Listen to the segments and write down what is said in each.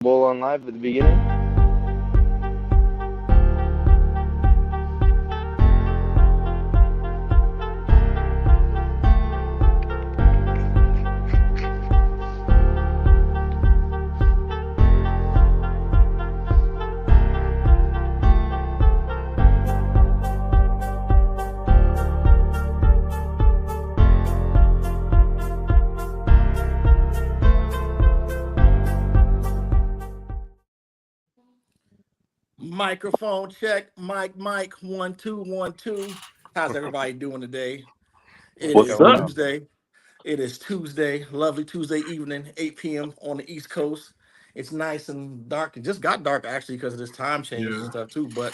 Bowl on live at the beginning. Microphone check, mic, 1 2 1 2. How's everybody doing today? It What's is What's going up? on? Tuesday. It is Tuesday, lovely Tuesday evening, 8 p.m. on the East Coast. It's nice and dark. It just got dark actually because of this time change and Yeah. stuff too. But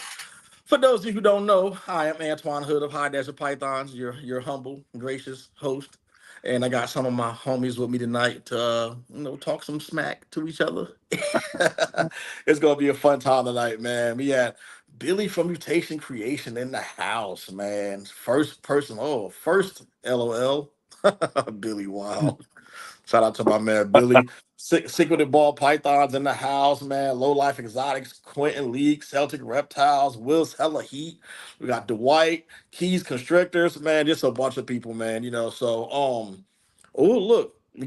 for those of you who don't know, I am Antoine Hood of High Desert Pythons, your humble, gracious host. And I got some of my homies with me tonight to talk some smack to each other. It's gonna be a fun time tonight, man. We had Billy from Mutation Creation in the house, man. First person, first LOL. Billy Wild. Shout out to my man Billy. Secreted Ball Pythons in the house, man. Low Life Exotics, Quentin League, Celtic Reptiles, Will's Hella Heat. We got Dwight, Keys Constrictors, man. Just a bunch of people, man. Oh look, we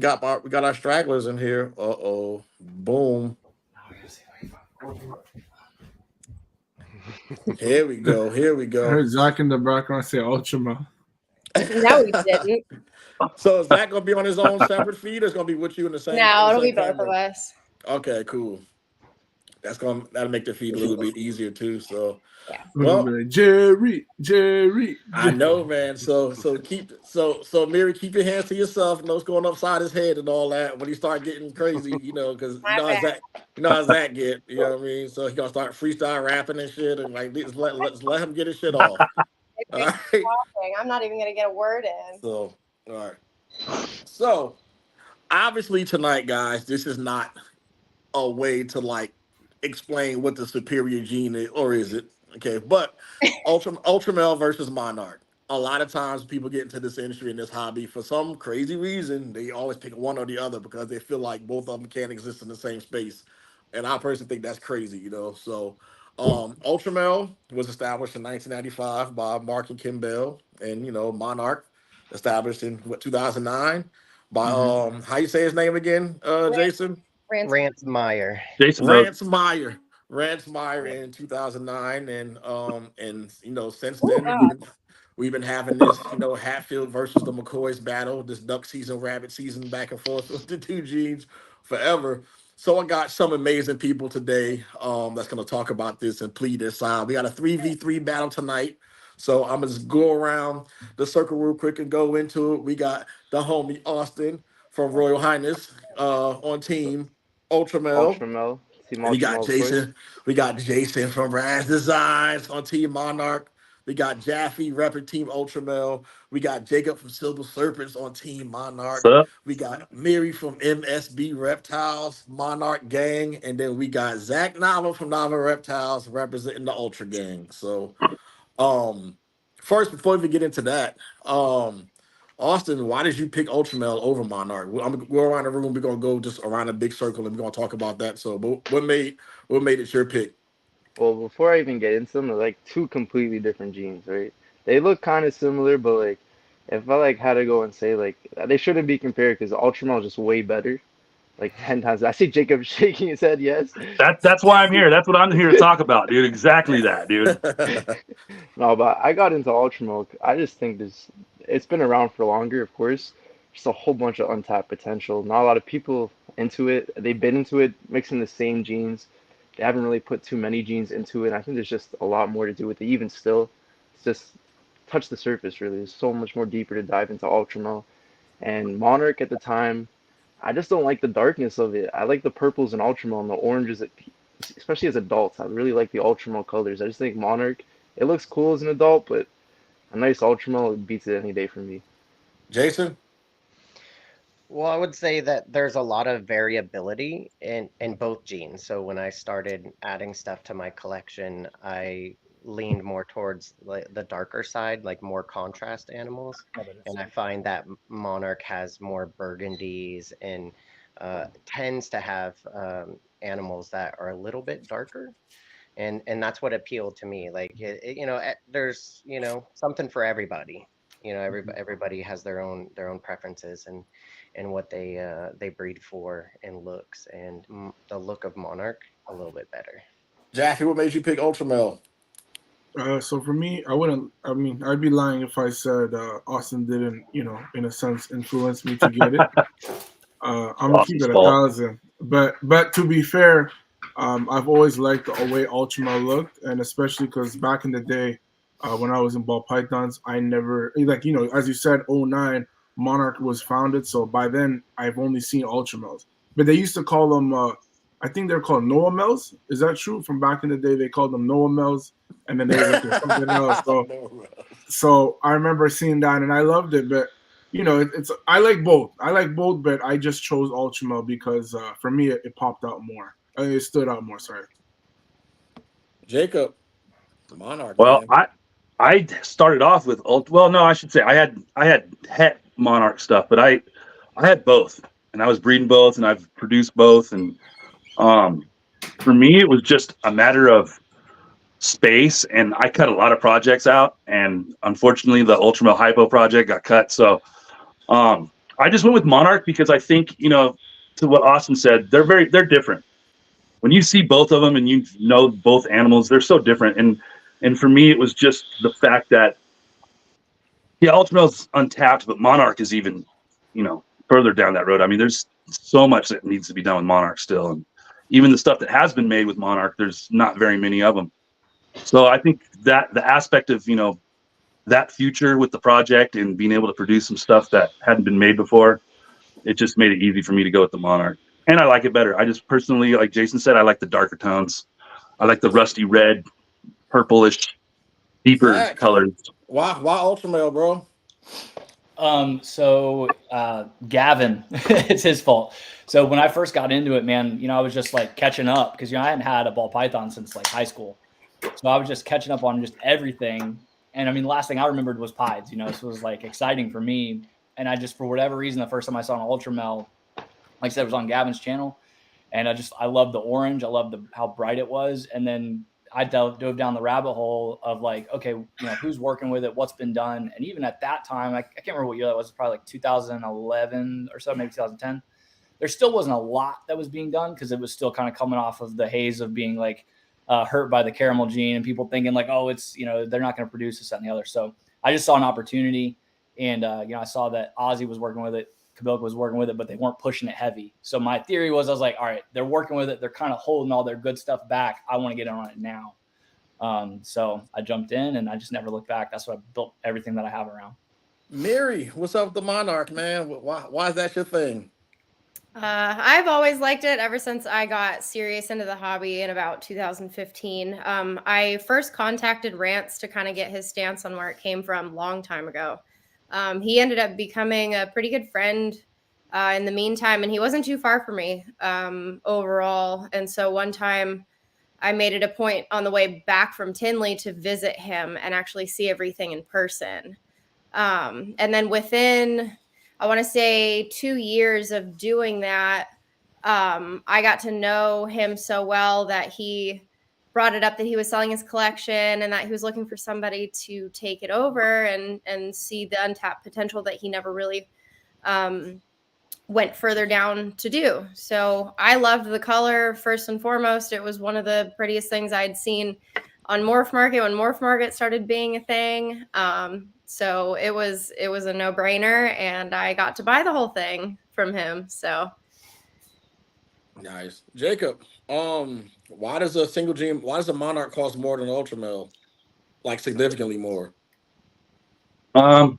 got our stragglers in here. Boom. Here we go. Here we I go. heard Zach in the background say Ultramel. No, we didn't. So is that gonna be on his own separate feed, or is gonna be with you in the same No, it'll be both of camera? us. Okay, cool. That'll make the feed a little bit easier too. So, Yeah. We're gonna be well, like Jerry. I know, man. So Mary, keep your hands to yourself. Know what's going upside his head and all that. When he start getting crazy, because My bad. you know how Zach get. You know what I mean. So he gonna start freestyle rapping and shit, and like let's let him get his shit off. If All we keep right. talking, I'm not even gonna get a word in. So, all right. So obviously tonight, guys, this is not a way to like explain what the superior gene is, or is it? Okay, but Ultramel versus Monarch. A lot of times people get into this industry and this hobby for some crazy reason. They always pick one or the other because they feel like both of them can't exist in the same space. And I personally think that's crazy. So Ultramel was established in 1995 by Mark and Kim Bell, and Monarch established in what 2009 by Mm-hmm. how you say his name again, Jason? Rance. Rance Meyer. Jason knows. Rance Meyer. Rance Meyer in 2009, and since Oh, then wow. we've been having this Hatfield versus the McCoys battle, this duck season, rabbit season, back and forth with the two genes forever. So I got some amazing people today that's gonna talk about this and plead their side. We got a 3v3 battle tonight. So I'm gonna just go around the circle real quick and go into it. We got the homie Austin from Royal Highness on team Ultramel. Ultramel. Team We got Ultramel, of course. Jason. We got Jason from Raz Designs on Team Monarch. We got Jaffe repping Team Ultramel. We got Jacob from Silver Serpents on Team What's Monarch. up? We got Mary from MSB Reptiles, Monarch Gang. And then we got Zach Nava from Nava Reptiles representing the Ultra Gang. So um, first, before we get into that, Austin, why did you pick Ultramel over Monarch? I'm gonna go around the room. We're gonna go just around a big circle, and we're gonna talk about that. So, but what made it your pick? Well, before I even get into them, they're like two completely different genes, right? They look kind of similar, but like if I like had to go and say like they shouldn't be compared because Ultramel is just way better, like 10 times. I see Jacob shaking his head, yes. That's why I'm here. That's what I'm here to talk about, dude. Exactly that, dude. No, but I got into Ultramilk. I just think it's been around for longer, of course. Just a whole bunch of untapped potential. Not a lot of people into it. They've been into it mixing the same genes. They haven't really put too many genes into it. I think there's just a lot more to do with it. Even still, it's just touch the surface, really. There's so much more deeper to dive into Ultramel. And Monarch at the time, I just don't like the darkness of it. I like the purples and Ultramel and the oranges, especially as adults. I really like the Ultramel colors. I just think Monarch, it looks cool as an adult, but a nice Ultramel beats it any day for me. Jason. Well, I would say that there's a lot of variability in both genes. So when I started adding stuff to my collection, I leaned more towards the darker side, like more contrast animals. And I find that Monarch has more burgundies and tends to have animals that are a little bit darker, and that's what appealed to me. Like there's something for everybody. Everybody has their own preferences and what they breed for and looks, and the look of Monarch a little bit better. Jackie, what made you pick Ultramel? So for me, I wouldn't. I mean, I'd be lying if I said Austin didn't, in a sense, influence me to get it. I'm gonna keep Austin's it a fault. thousand. But to be fair, I've always liked the way Ultramel looked, and especially because back in the day, when I was in ball pythons, I never as you said, '09 Monarch was founded. So by then, I've only seen Ultramels. But they used to call them. I think they're called Noamels. Is that true? From back in the day, they called them Noamels, and then there was like something else. So I remember seeing that, and I loved it. But it's I like both. But I just chose Ultramel because for me it popped out more. It stood out more. Sorry. Jacob, Monarch, Well, man. I started off with well, no, I should say I had het Monarch stuff, but I had both, and I was breeding both, and I've produced both, and for me it was just a matter of space, and I cut a lot of projects out, and unfortunately the Ultramel Hypo project got cut, so I just went with Monarch because I think to what Austin said, they're different. When you see both of them and both animals, they're so different, and for me it was just the fact that Ultramel's untapped, but Monarch is even further down that road. I mean, there's so much that needs to be done with Monarch still, and even the stuff that has been made with Monarch, there's not very many of them. So I think that the aspect of that future with the project and being able to produce some stuff that hadn't been made before, it just made it easy for me to go with the Monarch. And I like it better. I just personally, like Jason said, I like the darker tones. I like the rusty red, purplish, deeper Zach, colors. why Ultramel, bro? Gavin, it's his fault. So when I first got into it, man, I was just like catching up because I hadn't had a ball python since like high school. So I was just catching up on just everything. And I mean, the last thing I remembered was pieds, so it was like exciting for me. And I just, for whatever reason, the first time I saw an Ultramel, like I said, it was on Gavin's channel. And I loved the orange. I loved how bright it was. And then I dove down the rabbit hole of like, okay, who's working with it? What's been done? And even at that time, I can't remember what year that was, probably like 2011 or so, maybe 2010. There still wasn't a lot that was being done because it was still kind of coming off of the haze of being like hurt by the caramel gene and people thinking like, oh, it's, they're not going to produce this, that, and the other. So I just saw an opportunity and, I saw that Ozzy was working with it. Kabilka was working with it, but they weren't pushing it heavy. So my theory was, I was like, all right, they're working with it. They're kind of holding all their good stuff back. I want to get on it now. So I jumped in and I just never looked back. That's what I built everything that I have around. Mary, what's up with the Monarch, man? Why is that your thing? I've always liked it ever since I got serious into the hobby in about 2015. I first contacted Rance to kind of get his stance on where it came from long time ago. He ended up becoming a pretty good friend in the meantime, and he wasn't too far from me overall. And so one time I made it a point on the way back from Tinley to visit him and actually see everything in person. And then within, I want to say 2 years of doing that, I got to know him so well that he brought it up that he was selling his collection and that he was looking for somebody to take it over and see the untapped potential that he never really went further down to do. So I loved the color first and foremost. It was one of the prettiest things I'd seen on Morph Market when Morph Market started being a thing. So it was a no-brainer, and I got to buy the whole thing from him. So Nice. Jacob, why does a Monarch cost more than an Ultramel? Like significantly more? Well,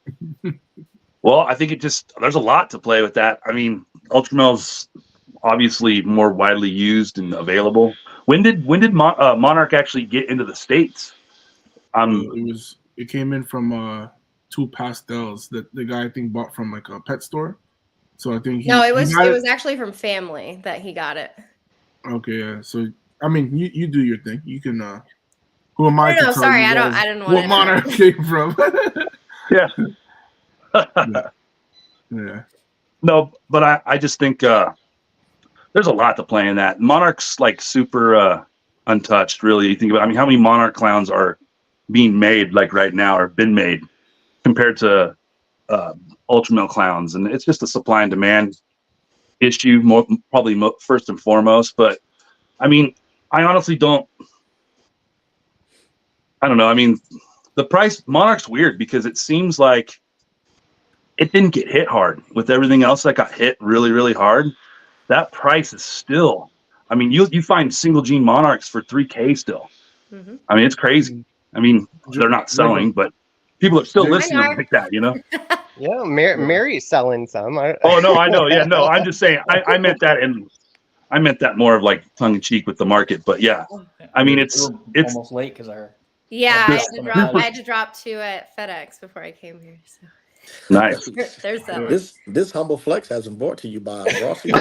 I think there's a lot to play with that. I mean, Ultramel's obviously more widely used and available. When did Monarch actually get into the States? It came in from 2 pastels that the guy I think bought from like a pet store. So I think it was actually from family that he got it. Okay, yeah. So I mean, you do your thing. You can. Who am I? No, sorry, I didn't want what Monarch came from. Yeah. Yeah. No, but I just think there's a lot to play in that. Monarch's like super untouched, really. You think about, I mean, how many Monarch clowns are being made like right now or been made compared to Ultramel clowns? And it's just a supply and demand issue, first and foremost. But I mean, I honestly don't know. I mean, the price Monarch's weird because it seems like it didn't get hit hard with everything else that got hit really, really hard. That price is still, I mean, you find single gene Monarchs for $3K still. Mm-hmm. I mean, it's crazy. I mean, they're not selling, but people are still listening to them like that, you know? Yeah, Mary's selling some. Oh no, I know. Yeah, no, I'm just saying. I meant that, and I meant that more of like tongue in cheek with the market. But yeah, I mean, it's almost late because I heard. Yeah, I had to drop 2 at FedEx before I came here. So nice. there's that. This humble flex has been brought to you by Rossi.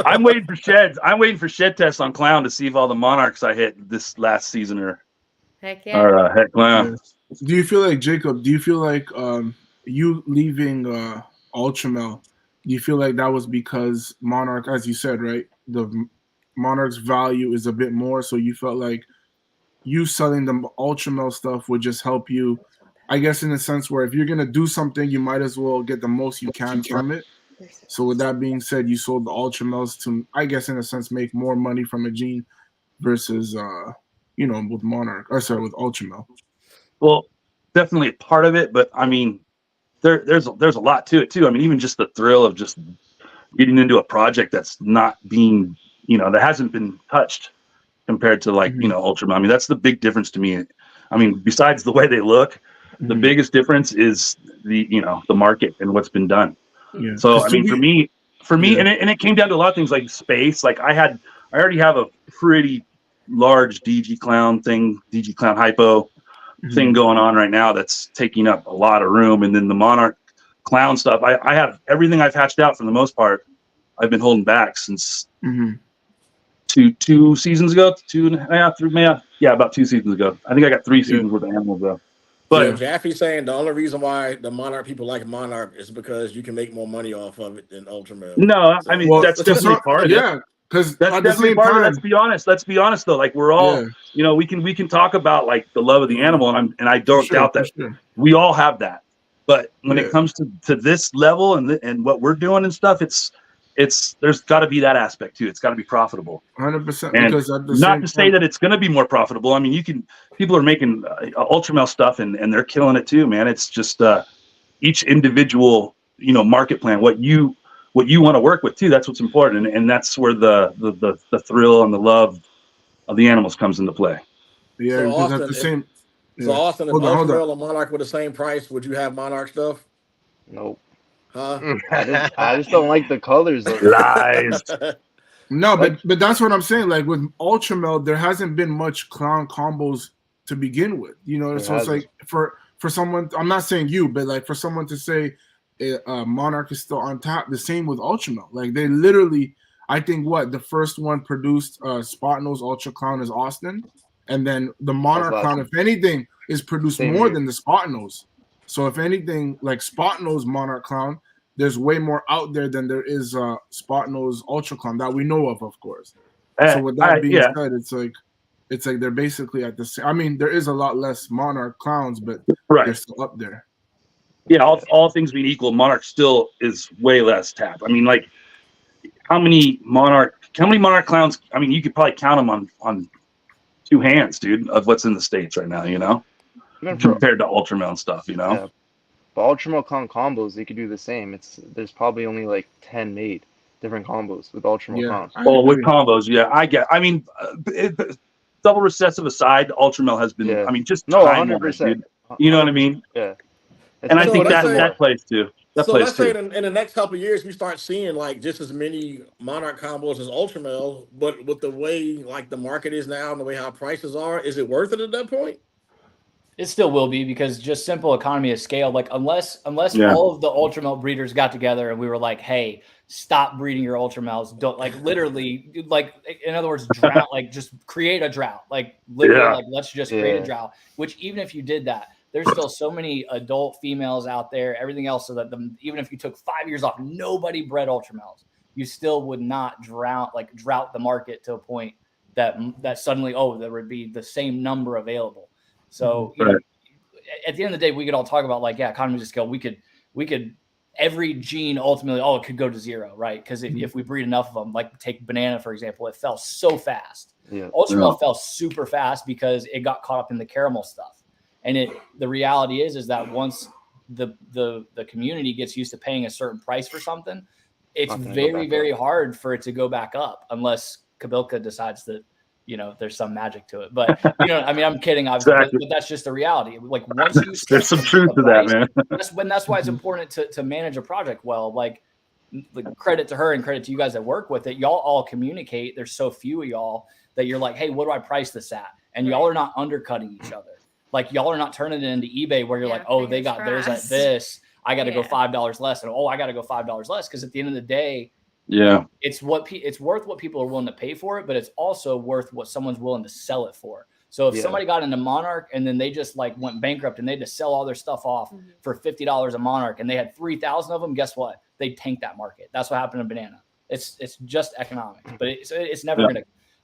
I'm waiting for sheds. I'm waiting for shed tests on clown to see if all the Monarchs I hit this last season are heck clown. Do you feel like, Jacob? Do you feel like you leaving Ultramel? Do you feel like that was because Monarch, as you said, right? The Monarch's value is a bit more, so you felt like you selling the Ultramel stuff would just help you, I guess, in a sense where if you're gonna do something, you might as well get the most you can from it. So with that being said, you sold the Ultramels to, I guess, in a sense, make more money from a gene versus, with Monarch, or sorry, with Ultramel. Well, definitely a part of it, but I mean, there's a lot to it too. I mean, even just the thrill of just getting into a project that's not being, that hasn't been touched compared to like, Ultramel. I mean, that's the big difference to me. I mean, besides the way they look, the biggest difference is the market and what's been done. Yeah. So I mean, for me, and it came down to a lot of things like space. Like I already have a pretty large DG Clown hypo thing going on right now that's taking up a lot of room. And then the Monarch Clown stuff, I have everything I've hatched out for the most part. I've been holding back since two seasons ago, 2.5, about 2 seasons ago. I think I got 3 seasons worth of animals though. But Jaffe's saying the only reason why the Monarch people like Monarch is because you can make more money off of it than Ultramel. No, I mean, that's definitely part of it. Yeah, because that's definitely part of it. Let's be honest though. Like we're all, we can talk about like the love of the animal, and I don't doubt that we all have that. But when it comes to this level and what we're doing and stuff, it's there's got to be that aspect too. It's got to be profitable. 100%. Because not to say that it's going to be more profitable. I mean, people are making Ultramel stuff and they're killing it too, man. It's just each individual, market plan, what you want to work with too. That's what's important, and that's where the thrill and the love of the animals comes into play. Yeah, so Austin, the same. So Austin, if Ultramel and Monarch were the same price, would you have Monarch stuff? Nope. Huh? I just don't like the colors of Lies. No, but that's what I'm saying. Like with Ultramel, there hasn't been much clown combos to begin with. So it's like for someone, I'm not saying you, but like for someone to say Monarch is still on top. The same with Ultramel. Like they literally, I think the first one produced Spot Nose Ultra Clown is Austin, and then the Monarch Clown, if anything, is produced more than the Spot Nose. So if anything, like Spot Nose Monarch Clown, there's way more out there than there is Spot Nose Ultra Clown that we know of course. So with that being said, it's like they're basically at the same. I mean, there is a lot less Monarch clowns, but they're still up there. Yeah, all things being equal, Monarch still is way less tapped. I mean, like how many Monarch clowns? I mean, you could probably count them on 2 hands, dude, of what's in the States right now, compared to Ultramel and stuff, Yeah. But Ultramel clown combos, they could do the same. There's probably only like 10 made different combos with Ultramel clowns. Oh, with combos, I mean, double recessive aside, Ultramel has been. I mean, just 100%. You know what I mean? Yeah. And I think that plays too. Let's say in the next couple of years we start seeing like just as many Monarch combos as Ultramel, but with the way like the market is now and the way how prices are, is it worth it at that point? It still will be because just simple economy of scale. Like unless all of the Ultramel breeders got together and we were like, hey, stop breeding your Ultramels. Don't literally in other words, drought, like just create a drought. Like literally let's just create a drought. Which even if you did that, there's still so many adult females out there, everything else. So that even if you took 5 years off, nobody bred Ultramels. you still would not drought the market to a point that suddenly, there would be the same number available. So, you know, at the end of the day, we could all talk about economies of scale. We could every gene ultimately, it could go to zero, right? Because if we breed enough of them, like take banana, for example, it fell so fast. Yeah. Ultramel fell super fast because it got caught up in the caramel stuff. And the reality is that once the community gets used to paying a certain price for something, it's very, very hard for it to go back up unless Kabilka decides that, you know, there's some magic to it. But, you know, I mean, I'm kidding, obviously, but that's just the reality. Like, once you there's some truth to that, man. That's why it's important to manage a project well. Like, credit to her and credit to you guys that work with it. Y'all all communicate. There's so few of y'all that you're like, hey, what do I price this at? And y'all are not undercutting each other. Like, y'all are not turning it into eBay where you're like, oh, they got theirs at this. I got to go $5 less. And I got to go $5 less. Because at the end of the day, it's worth what people are willing to pay for it, but it's also worth what someone's willing to sell it for. So if somebody got into Monarch and then they just went bankrupt and they had to sell all their stuff off for $50 a Monarch and they had 3,000 of them, guess what? They tanked that market. That's what happened to banana. It's just economics, but it's never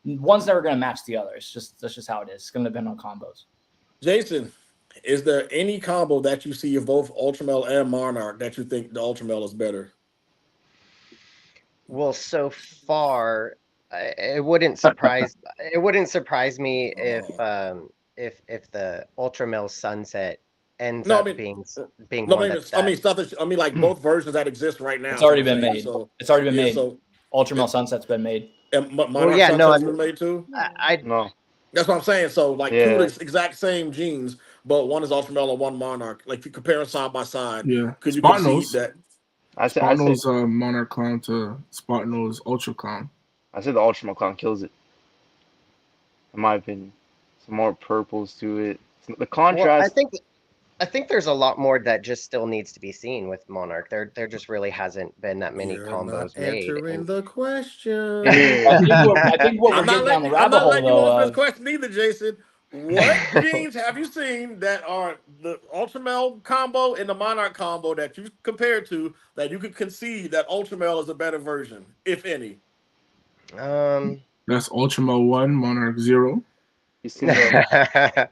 one's never gonna match the other. That's just how it is. It's gonna depend on combos. Jason, is there any combo that you see of both Ultramel and Monarch that you think the Ultramel is better? Well, so far, it wouldn't surprise me if the Ultramel Sunset ends up being one that's like both versions that exist right now. It's already been made. It's already been made. So Ultramel Sunset's been made. And Monarch Sunset's been made too. No. That's what I'm saying. So two exact same genes, but one is Ultramel and one Monarch. Like if you compare them side by side, could you concede that? Spot-Nose Monarch clown to Spot-Nose Ultra clown. I said the Ultramel clown kills it, in my opinion. Some more purples to it. The contrast. Well, I think there's a lot more that just still needs to be seen with Monarch. There just really hasn't been that many combos made. Answering the question. I think what we're getting down the rabbit hole, though. I'm not letting you answer this question either, Jason. What genes have you seen that are the Ultramel combo and the Monarch combo that you compared to that you could concede that Ultramel is a better version, if any? That's Ultramel 1, Monarch 0. You see that?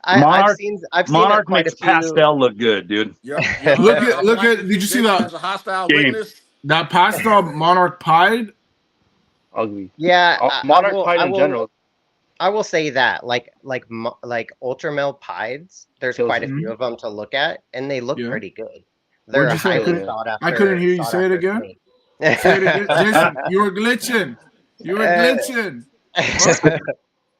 I've seen Monarch makes pastel look good, dude. Look at. Did you see that? A hostile witness. That pastel Monarch Pied? Ugly. Yeah, Monarch Pied in general. I will say that, like Ultramel Pieds, there's quite a few of them to look at, and they look pretty good. They're highly sought after. I couldn't hear you say it again. Say it again. Jason, you were glitching.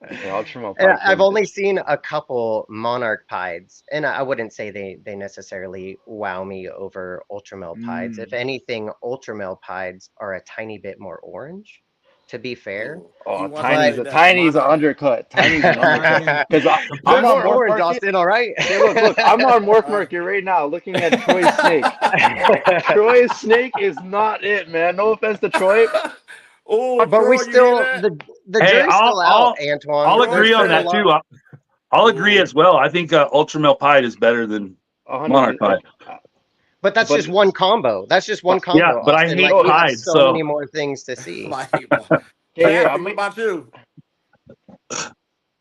I've only seen a couple Monarch Pieds, and I wouldn't say they necessarily wow me over Ultramel Pieds. If anything, Ultramel Pieds are a tiny bit more orange, to be fair. Tiny's an undercut. Tiny's an undercut. Because I'm on orange, Austin, all right? Hey, look, I'm on Morph Market right now looking at Troy's snake. Troy's snake is not it, man. No offense to Troy. But we still the jury's still out, Antoine. I'll agree on that too. I'll agree as well. I think Ultramel Pied is better than Monarch Pied. But that's just one combo. Yeah, but I hate Pied, so many more things to see. What about you?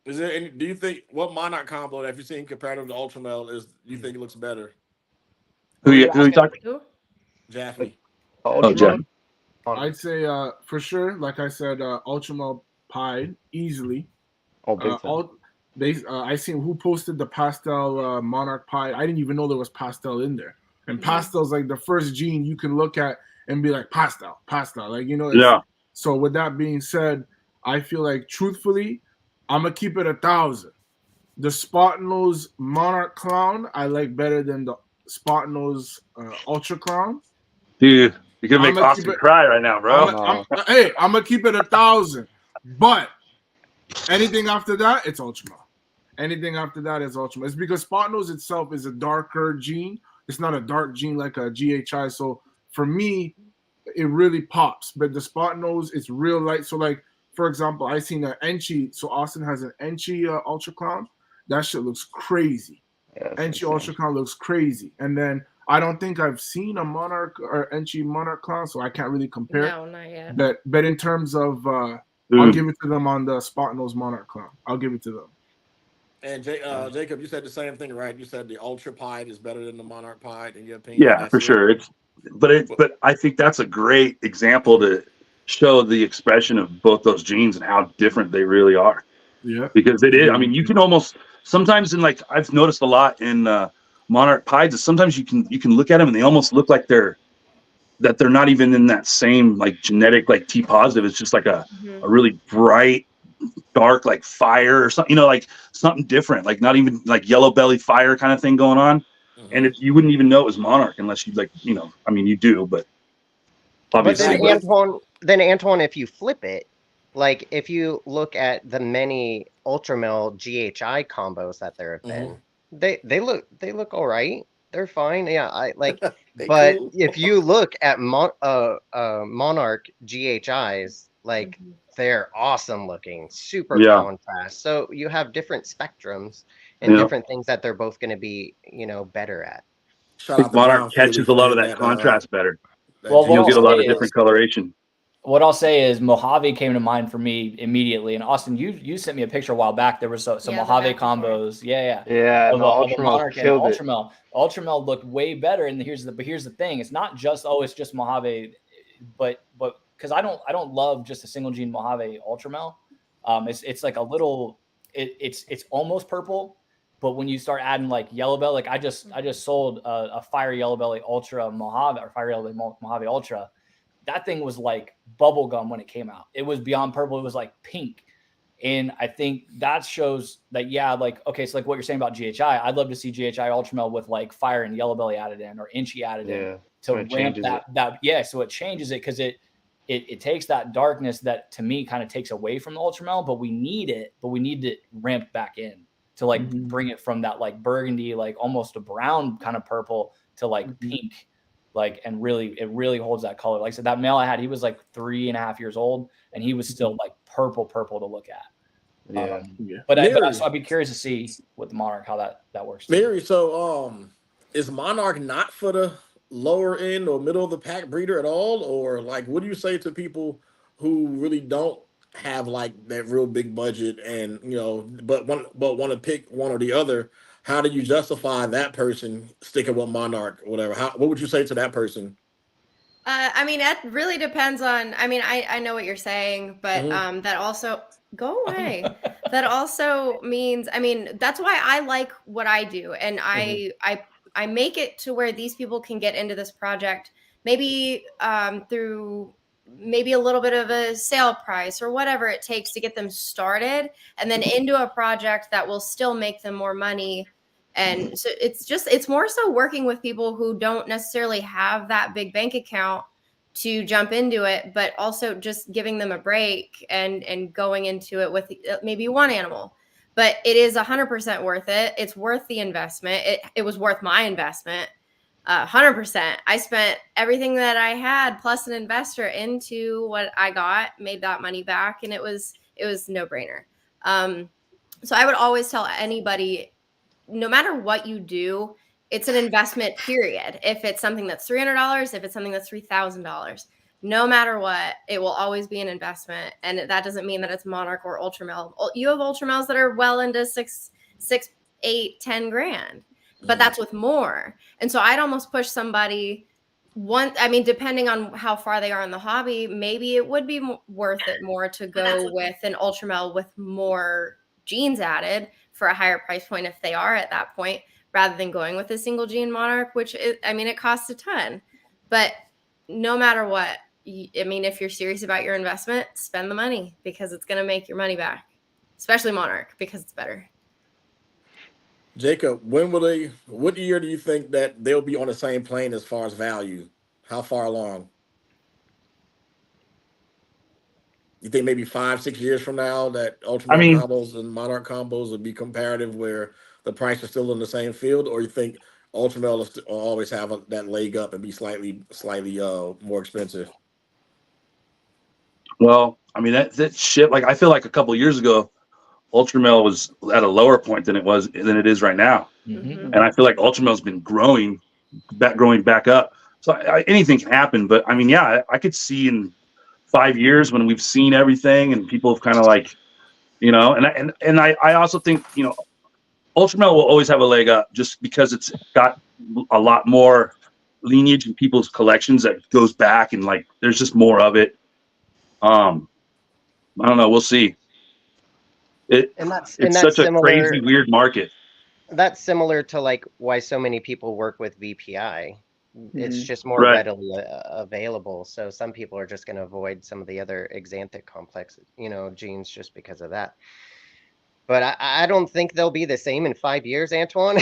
Is there any? Do you think what Monarch combo that you've seen comparative to Ultramel is? You think it looks better? Who you talking? Jaffe. Jaffe. I'd say for sure, like I said, Ultramel Pied easily. I seen who posted the pastel Monarch Pied. I didn't even know there was pastel in there. And pastel's like the first gene you can look at and be like pastel, like, you know. Yeah. So with that being said, I feel like truthfully, I'm gonna keep it 1,000. The Spot-Nose Monarch clown I like better than the Spot-Nose Ultra clown. Dude, you're gonna make Austin cry right now, bro. I'm gonna keep it 1,000. But anything after that, it's Ultramel. Anything after that is Ultramel. It's because Spot-Nose itself is a darker gene. It's not a dark gene like a GHI. So for me, it really pops. But the Spot-Nose, it's real light. So like, for example, I seen an Enchi. So Austin has an Enchi Ultra Clown. That shit looks crazy. Enchi Ultra Clown looks crazy. And then I don't think I've seen a Monarch or Enchi Monarch clown, so I can't really compare. No, not yet. But in terms of, I'll give it to them on the spot nose Monarch clown. I'll give it to them. And Jacob, you said the same thing, right? You said the Ultra Pied is better than the Monarch Pied, in your opinion. Yeah, for sure. But I think that's a great example to show the expression of both those genes and how different they really are. Yeah. Because it is. I mean, you can almost sometimes I've noticed a lot in Monarch Pieds is sometimes you can look at them and they almost look like they're not even in that same like genetic like T positive. It's just like a really bright, dark like fire or something, like something different, like not even like yellow belly fire kind of thing going on. And you wouldn't even know it was Monarch unless you I mean, you do, but obviously. But then Antoine, if you flip it, like if you look at the many Ultramel GHI combos that there have been, they look all right. They're fine. Yeah, I like. But cool. If you look at Monarch GHIs, like they're awesome looking, super contrast. So you have different spectrums and different things that they're both going to be, better at. I think Monarch catches a lot of that contrast better. Well, you'll get a lot of different coloration. What I'll say is Mojave came to mind for me immediately. And Austin, you sent me a picture a while back. There was some Mojave combos. Yeah. Yeah, Ultramel killed it. Ultramel looked way better. And here's the thing. It's not just it's just Mojave, but because I don't love just a single gene Mojave Ultramel. It's like a little it's almost purple, but when you start adding like yellow belly, like I just sold a fire yellow belly Ultra Mojave or fire yellow belly Mojave Ultra. That thing was like bubble gum when it came out. It was beyond purple. It was like pink. And I think that shows that, so like what you're saying about GHI, I'd love to see GHI Ultramel with like fire and yellow belly added in or Enchi added in to ramp that. Yeah. So it changes it because it takes that darkness that to me kind of takes away from the Ultramel, but we need it ramped back in to like bring it from that like burgundy, like almost a brown kind of purple to like pink. Like, and it really holds that color. Like I said, that male I had, he was like 3.5 years old and he was still like purple to look at. But I'd be curious to see with the Monarch, how that works. Mary, so is Monarch not for the lower end or middle of the pack breeder at all? Or like, what do you say to people who really don't have like that real big budget and, but want to pick one or the other? How do you justify that person sticking with Monarch or whatever? What would you say to that person? I mean, that really depends on, I know what you're saying, but that also, go away. That also means, that's why I like what I do. And I make it to where these people can get into this project, maybe through maybe a little bit of a sale price or whatever it takes to get them started and then into a project that will still make them more money. And so it's more so working with people who don't necessarily have that big bank account to jump into it, but also just giving them a break and going into it with maybe one animal. But it is 100% worth it. It's worth the investment. It was worth my investment. 100%. I spent everything that I had plus an investor into what I got, made that money back, and it was no brainer. So I would always tell anybody, no matter what you do, it's an investment period. If it's something that's $300, if it's something that's $3,000, no matter what, it will always be an investment. And that doesn't mean that it's Monarch or Ultramel. You have Ultramels that are well into 6, 8, 10 grand, but that's with more. And so I'd almost push somebody depending on how far they are in the hobby, maybe it would be worth it more to go with an Ultramel with more genes added for a higher price point if they are at that point, rather than going with a single gene Monarch, which it costs a ton. But no matter what, if you're serious about your investment, spend the money because it's going to make your money back, especially Monarch because it's better. Jacob, what year do you think that they'll be on the same plane as far as value? How far along? You think maybe 5-6 years from now that Ultramel combos and Monarch combos will be comparative where the price is still in the same field? Or you think Ultramel will always have that leg up and be slightly more expensive? Well, that shit, like I feel like a couple of years ago, Ultramel was at a lower point than it is right now. And I feel like Ultramel's been growing growing back up. So anything can happen. But I mean, yeah, I could see in 5 years when we've seen everything and people have kind of like, and I also think, Ultramel will always have a leg up just because it's got a lot more lineage in people's collections that goes back, and like there's just more of it. I don't know. We'll see. It's such a crazy, weird market. That's similar to like why so many people work with VPI. It's just more Right. readily available. So some people are just going to avoid some of the other exanthic complex, genes just because of that. But I don't think they'll be the same in 5 years, Antoine.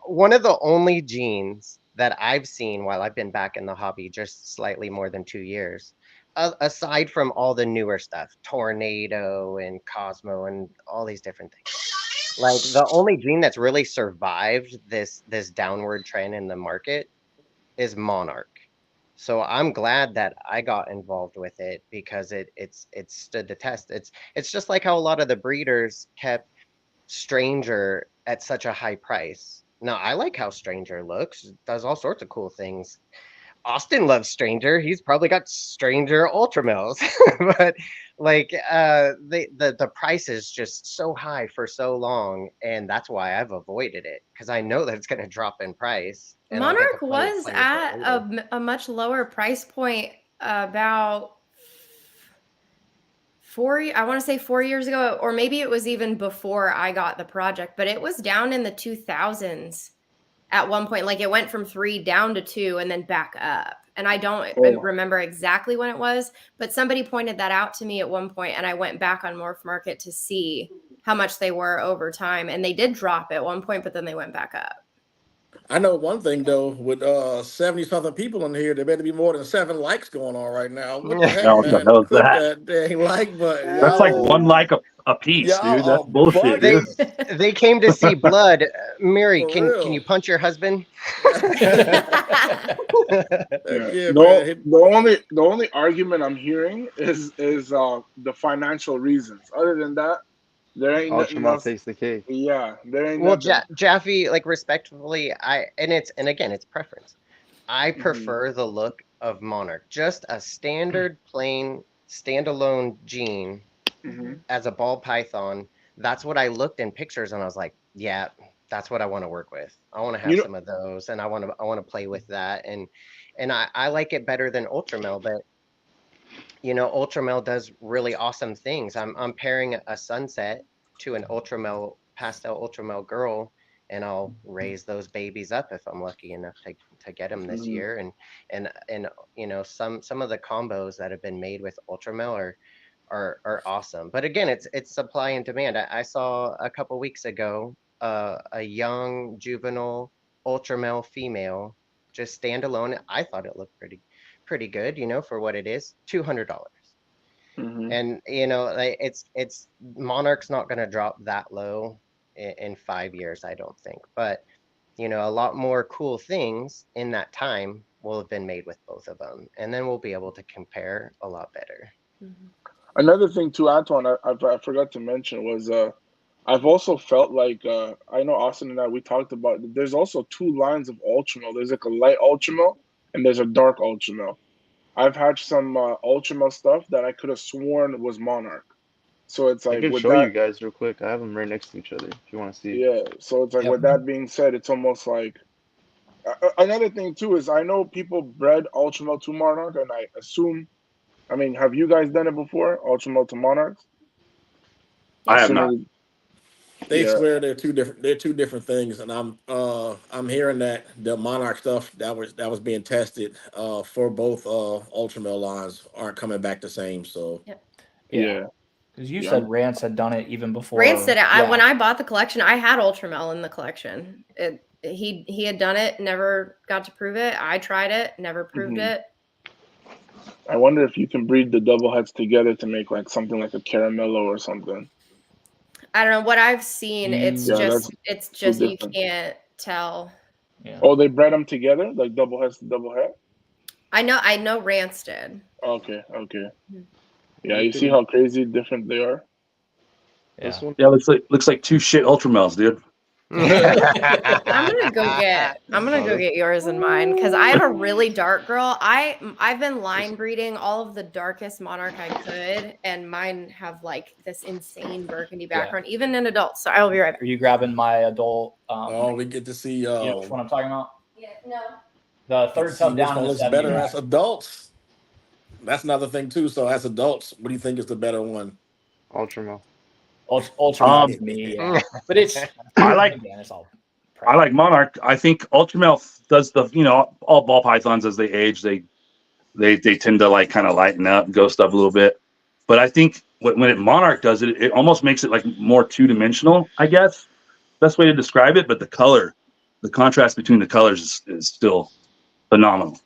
One of the only genes that I've seen while I've been back in the hobby, just slightly more than 2 years, aside from all the newer stuff, Tornado and Cosmo and all these different things, like the only gene that's really survived this downward trend in the market is Monarch. So I'm glad that I got involved with it because it stood the test. It's just like how a lot of the breeders kept Stranger at such a high price. Now I like how Stranger looks, does all sorts of cool things. Austin loves Stranger. He's probably got Stranger Ultramels, but like the price is just so high for so long, and that's why I've avoided it because I know that it's going to drop in price. And Monarch was at a much lower price point about I want to say 4 years ago, or maybe it was even before I got the project, but it was down in the 2000s at one point. Like it went from 3 down to 2 and then back up. And I don't remember exactly when it was, but somebody pointed that out to me at one point, and I went back on Morph Market to see how much they were over time. And they did drop at one point, but then they went back up. I know one thing though, with 70-something people in here, there better be more than 7 likes going on right now. What the heck, No, man? no, Click that. that dang like button. That's like Yo. 1 like a piece, dude. That's bullshit. They came to see blood. Mary, For can real. you punch your husband? Yeah. The only argument I'm hearing is the financial reasons. Other than that, there ain't nothing Ultramel else. takes the cake. Yeah, there ain't Well, nothing. Jaffe, like respectfully, again, it's preference. I prefer the look of Monarch, just a standard plain standalone gene as a ball python. That's what I looked in pictures and I was like, yeah, that's what I want to work with. I want to have some of those, and I want to play with that, and I like it better than Ultramel, but Ultramel does really awesome things. I'm pairing a Sunset to an pastel Ultramel girl, and I'll raise those babies up if I'm lucky enough to get them this year. And some of the combos that have been made with Ultramel are awesome. But again, it's supply and demand. I saw a couple weeks ago a young juvenile Ultramel female just standalone. I thought it looked pretty good, for what it is. $200. And it's Monarch's not going to drop that low in 5 years, I don't think. But a lot more cool things in that time will have been made with both of them, and then we'll be able to compare a lot better. Another thing too, Antoine, I forgot to mention was I've also felt like I know Austin and I, we talked about, there's also 2 lines of Ultramel. There's like a light Ultramel and there's a dark Ultramel. I've had some Ultramel stuff that I could have sworn was Monarch. So it's like I can with show that, you guys real quick. I have them right next to each other if you want to see. yeah. So it's like with that being said, it's almost like another thing too is I know people bred Ultramel to Monarch, and I assume, I mean, have you guys done it before, Ultramel to Monarchs? I have not. They swear they're two different things, and I'm hearing that the Monarch stuff that was being tested for both Ultramel lines aren't coming back the same. So yeah. Because you said Rance had done it even before. Rance did it. When I bought the collection, I had Ultramel in the collection. He had done it, never got to prove it. I tried it, never proved it. I wonder if you can breed the double heads together to make like something like a Caramello or something. I don't know what I've seen. It's just you can't tell. Yeah. Oh, they bred them together, like double heads to double head? I know Rance did. Okay. Yeah, you see how crazy different they are? Yeah. Yeah, looks like 2 shit Ultramels, dude. I'm gonna go get yours and mine because I have a really dark girl. I've been line breeding all of the darkest monarch I could, and mine have like this insane burgundy background, even in adults. So I will be right back. Are you grabbing my adult? Oh, we get to see. You know which one I'm talking about? Yeah, no. The third See tub which down one in the looks 70 better pack. as adults. That's another thing too. So as adults, what do you think is the better one? Ultramel. Ultramel to me, yeah. But it's I like again, it's all I like Monarch. I think Ultramel does the all ball pythons as they age, they tend to like kind of lighten up, ghost up a little bit. But I think when Monarch does it, it almost makes it like more 2-dimensional, I guess. Best way to describe it. But the contrast between the colors is still phenomenal.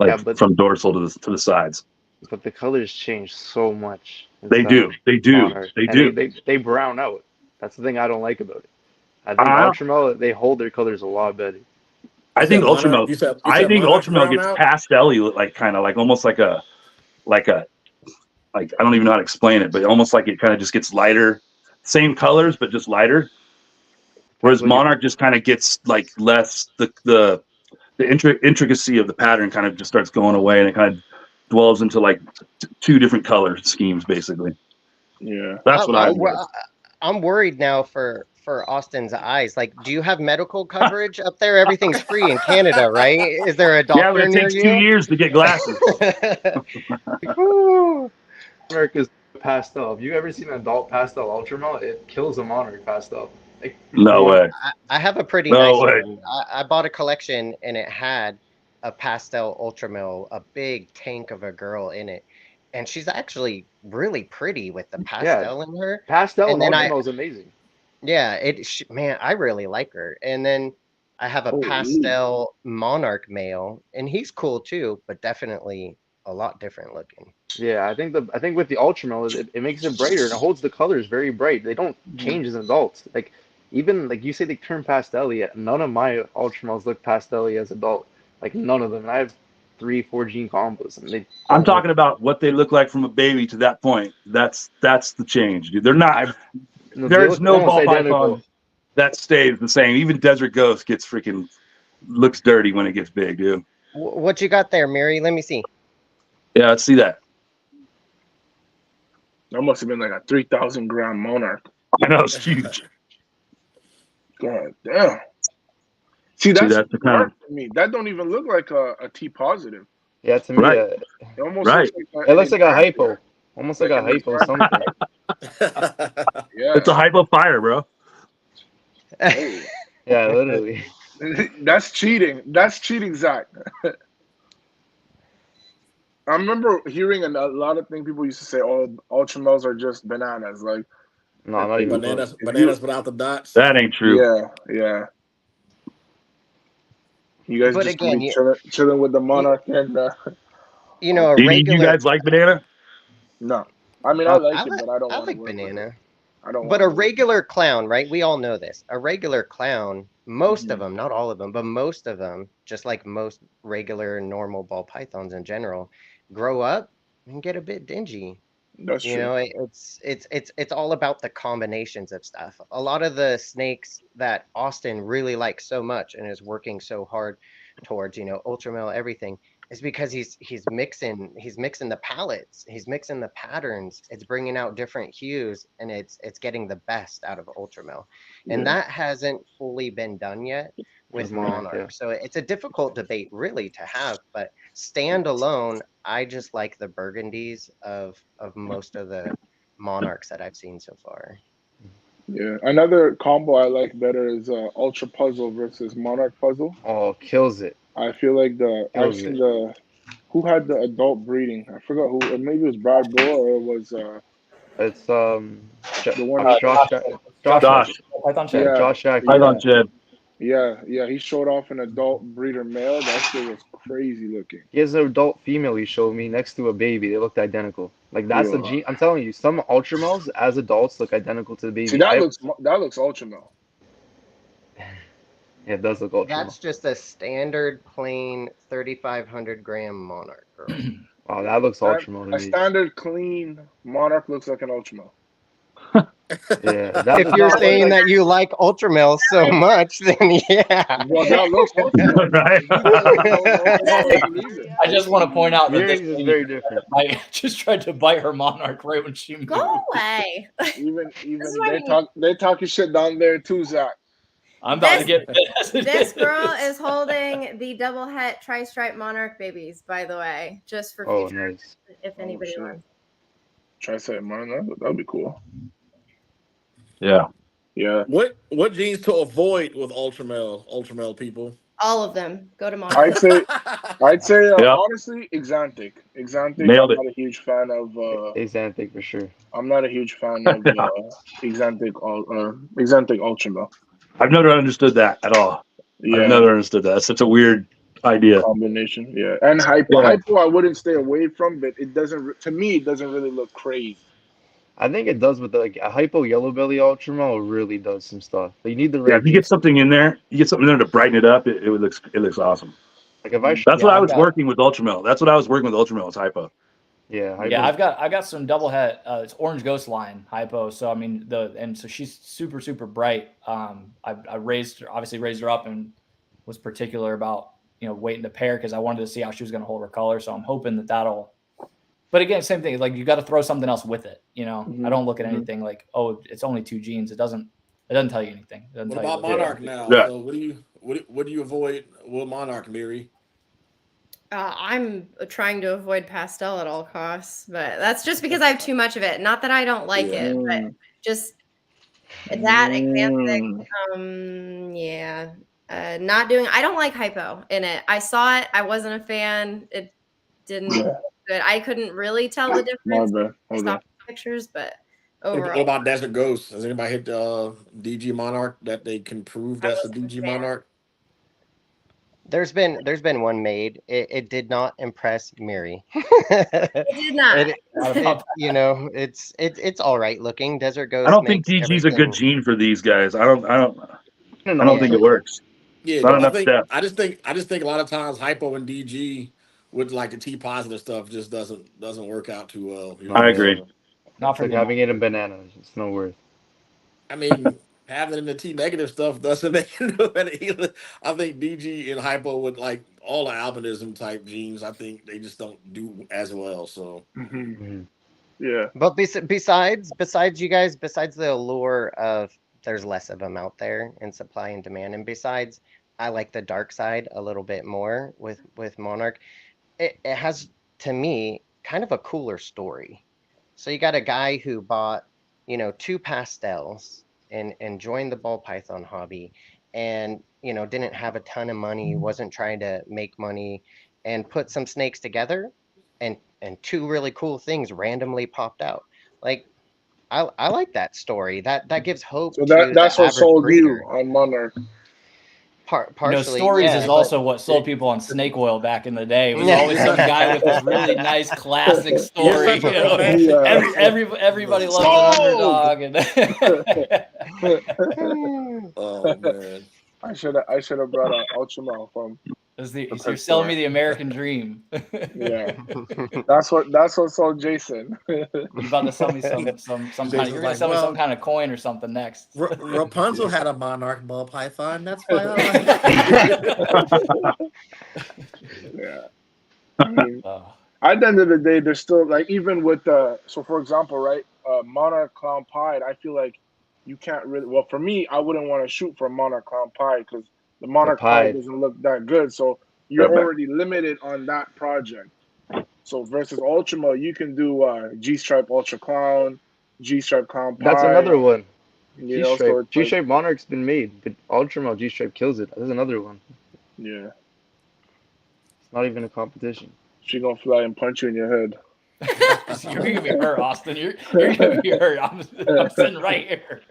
Yeah, Like from dorsal to the sides. but the colors change so much. They do. They do. Monarch. They And do. they brown out. That's the thing I don't like about it. I think I, Ultramel, they hold their colors a lot better. I You think said Monarch. Ultramel. You said I think Monarch Ultramel brown gets out. pastel-y, like kind of like almost like a like I don't even know how to explain it, but almost like it kind of just gets lighter, same colors but just lighter. Depends Whereas what you're. Monarch just kind of gets like less the intricacy of the pattern kind of just starts going away, and it kind of dwells into like two different color schemes basically. Yeah. That's what I've read. I'm worried now for Austin's eyes. Like, do you have medical coverage up there? Everything's free in Canada, right? Is there a Yeah, but doctor it near takes 2 you? years to get glasses. Woo. Monarch is pastel. Have you ever seen an adult pastel Ultramel? It kills a Monarch pastel. Like, No way. I have a pretty No nice way. one. I bought a collection and it had a pastel Ultramel, a big tank of a girl in it. And she's actually really pretty with the yeah, pastel in her. pastel And and then Ultramel is amazing. yeah, man, I really like her. And then I have a Holy. pastel Monarch male, and he's cool too, but definitely a lot different looking. Yeah, I think with the Ultramel, it makes it brighter and it holds the colors very bright. They don't change as adults. Like even like you say they turn pastel yet. None of my Ultramels look pastel as adult. Like none of them. And I have 3, 4 gene combos and they I'm don't look. talking about what they look like from a baby to that point. That's the change, dude. They're not. I no, they There's look no almost ball identical. python that stays the same. Even Desert Ghost gets freaking looks dirty when it gets big, dude. What you got there, Mary? Let me see. Yeah, let's see that. That must have been like a 3,000-gram Monarch. I know it's huge. God damn. See, that's that's the kind dark of to me. That don't even look like a T positive. Yeah, to me, right. It almost Right. looks like it looks like a an hypo. Almost like Like a an hypo advanced- something. Yeah. It's a hypo fire, bro. Yeah, literally. That's cheating. That's cheating, Zach. I remember hearing a lot of things people used to say, "Oh, Ultramels are just bananas." Like, No, not even close. bananas without the dots. That ain't true. yeah. You guys But just again, be chilling with the Monarch and you know, a Do you regular. guys like banana? no. I mean, I like I it, like, but I don't I want to like work with it. banana. I don't. But a wanna work regular clown, right? We all know this. A regular clown, most of Mhm. them, not all of them, but most of them, just like most regular normal ball pythons in general, grow up and get a bit dingy. That's You true. know, it's all about the combinations of stuff. A lot of the snakes that Austin really likes so much and is working so hard towards, you know, Ultramel, everything, is because he's mixing the palettes, he's mixing the patterns, it's bringing out different hues, and it's getting the best out of Ultramel. And Yeah. that hasn't fully been done yet with With Monarch, yeah. Monarch. So it's a difficult debate really to have, but standalone, I just like the burgundies of most of the monarchs that I've seen so far. Yeah. Another combo I like better is Ultra Puzzle versus Monarch Puzzle. Oh, kills it. I feel like I've Kills seen it. who had the adult breeding. I forgot who. Maybe it was Brad Bohr or it was It's the one. Josh, Josh. Python yeah, shed. Yeah, Josh Jack. Python shed. yeah. He showed off an adult breeder male. That shit was crazy looking. He has an adult female he showed me next to a baby. They looked identical. Like that's the Yeah. gene. I'm telling you, some Ultramels as adults look identical to the See, baby. that looks Ultramel. Yeah, it does look Ultramel. That's just a standard plain 3,500-gram monarch girl. Wow, that looks Ultramel to A me. standard clean Monarch looks like an Ultramel. Yeah, If you're saying that you like Ultramel so much, then yeah. Well, that looks Ultramel. Right. Ultramel isn't either. I just want to point out that this Mirrors is lady very different. just tried to bite her Monarch right when she moved. Go away. Even is what I they talking shit down there too, Zach. I'm about to This- get pissed. This girl is holding the double het tri-stripe Monarch babies, by the way, just for Oh, future nice. if anybody shit. wants. Try to say it, man. That'd be cool. Yeah. Yeah. What genes to avoid with Ultramel people? All of them. Go to Monarch. I'd say Yeah. honestly, Exantic. Nailed I'm it. not a huge fan of. Xanthic for sure. I'm not a huge fan of Exantic Ultramel. I've never understood that at all. Yeah. I've never understood that. It's such a weird idea. Combination. Yeah, and hypo. Yeah. Hypo, I wouldn't stay away from, but it doesn't. To me, it doesn't really look crazy. I think it does with like a hypo yellow belly Ultramel really does some stuff. But you need the Yeah, right. if you get something in there, to brighten it up, it looks awesome. Like if I That's what I was I've got- working with Ultramel. That's what I was working with Ultramel. Is hypo. yeah, hypo, Yeah, I got some double het. It's Orange Ghost line hypo. So I mean so she's super bright. I raised her up and was particular about waiting to pair because I wanted to see how she was going to hold her color. So I'm hoping that'll. But again, same thing. Like you got to throw something else with it. I don't look at anything like, oh, it's only 2 genes. It doesn't tell you anything. It doesn't What tell about you what- Monarch now? Yeah. So what do you avoid with Monarch, Miri? I'm trying to avoid pastel at all costs, but that's just because I have too much of it. Not that I don't like it, but just that Xanthic. Yeah. Not doing. I don't like hypo in it. I saw it. I wasn't a fan. It didn't look good. I couldn't really tell the My difference bad. based Hold on. off the pictures, but What overall, about Desert Ghost? Has anybody hit DG Monarch that they can prove that's a DG Monarch? There's been one made. It did not impress Miri. it did not. It's all right looking. Desert Ghost. I don't think makes DG's a good everything- gene for these guys. I don't No, think it works. Yeah, Not but enough depth. I just think a lot of times hypo and DG with like the T positive stuff just doesn't work out too well. I agree. Not It's for like me. having it in bananas. It's no worth. I mean, having it in the T negative stuff doesn't make it no better either. I think DG and hypo with like all the albinism type genes, I think they just don't do as well. So Mhm. Yeah. But besides you guys, besides the allure of there's less of them out there in supply and demand, and besides, I like the dark side a little bit more with Monarch. It has, to me, kind of a cooler story. So you got a guy who bought, 2 pastels and joined the ball python hobby, and didn't have a ton of money, wasn't trying to make money, and put some snakes together, and 2 really cool things randomly popped out. Like I like that story. That gives hope So to that's the what average sold breeder. you on Monarch. Partially, stories yeah, is but also what sold people on snake oil back in the day. It was always some guy with this really nice classic story. You're such a romantic. Yeah. Everybody loves an underdog. And Oh man. I should have brought out Ultramel from. you're selling me the American dream. Yeah. That's what sold Jason. You're about to sell me some kind. You're gonna sell me some kind of coin or something next. Rapunzel had a Monarch ball python. That's why I like it. Yeah. I mean, Oh. at the end of the day, there's still like even with so for example, right, Monarch Clown Pied, I feel like you can't really. Well, for me, I wouldn't want to shoot for Monarch Clown Pied because the Monarch Clown Pied. doesn't look that good. So you're Right back. already limited on that project. So versus Ultramel, you can do G Stripe Ultra Clown, G Stripe Clown Pied. That's another one. You know, so G-Stripe. it's like, G-Stripe Monarch's been made, but Ultramel G-Stripe kills it. There's another one. yeah, It's not even a competition. she gonna fly and punch you in your head. You're gonna be hurt, Austin. You're gonna be hurt. I'm sitting right here.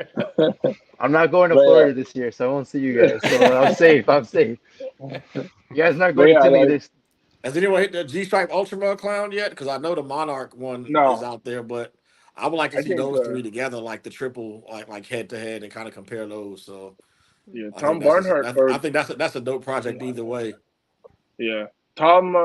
I'm not going to But, Florida this year, so I won't see you guys. So I'm safe. I'm safe. You guys not going Yeah, to me like- this. Has anyone hit the G Stripe Ultramel clown yet? Because I know the Monarch one No. is out there, but I would like to I see think, those 3 together, like the triple, like head to head, and kind of compare those. So Yeah, I think that's a dope project either way. Yeah, Tom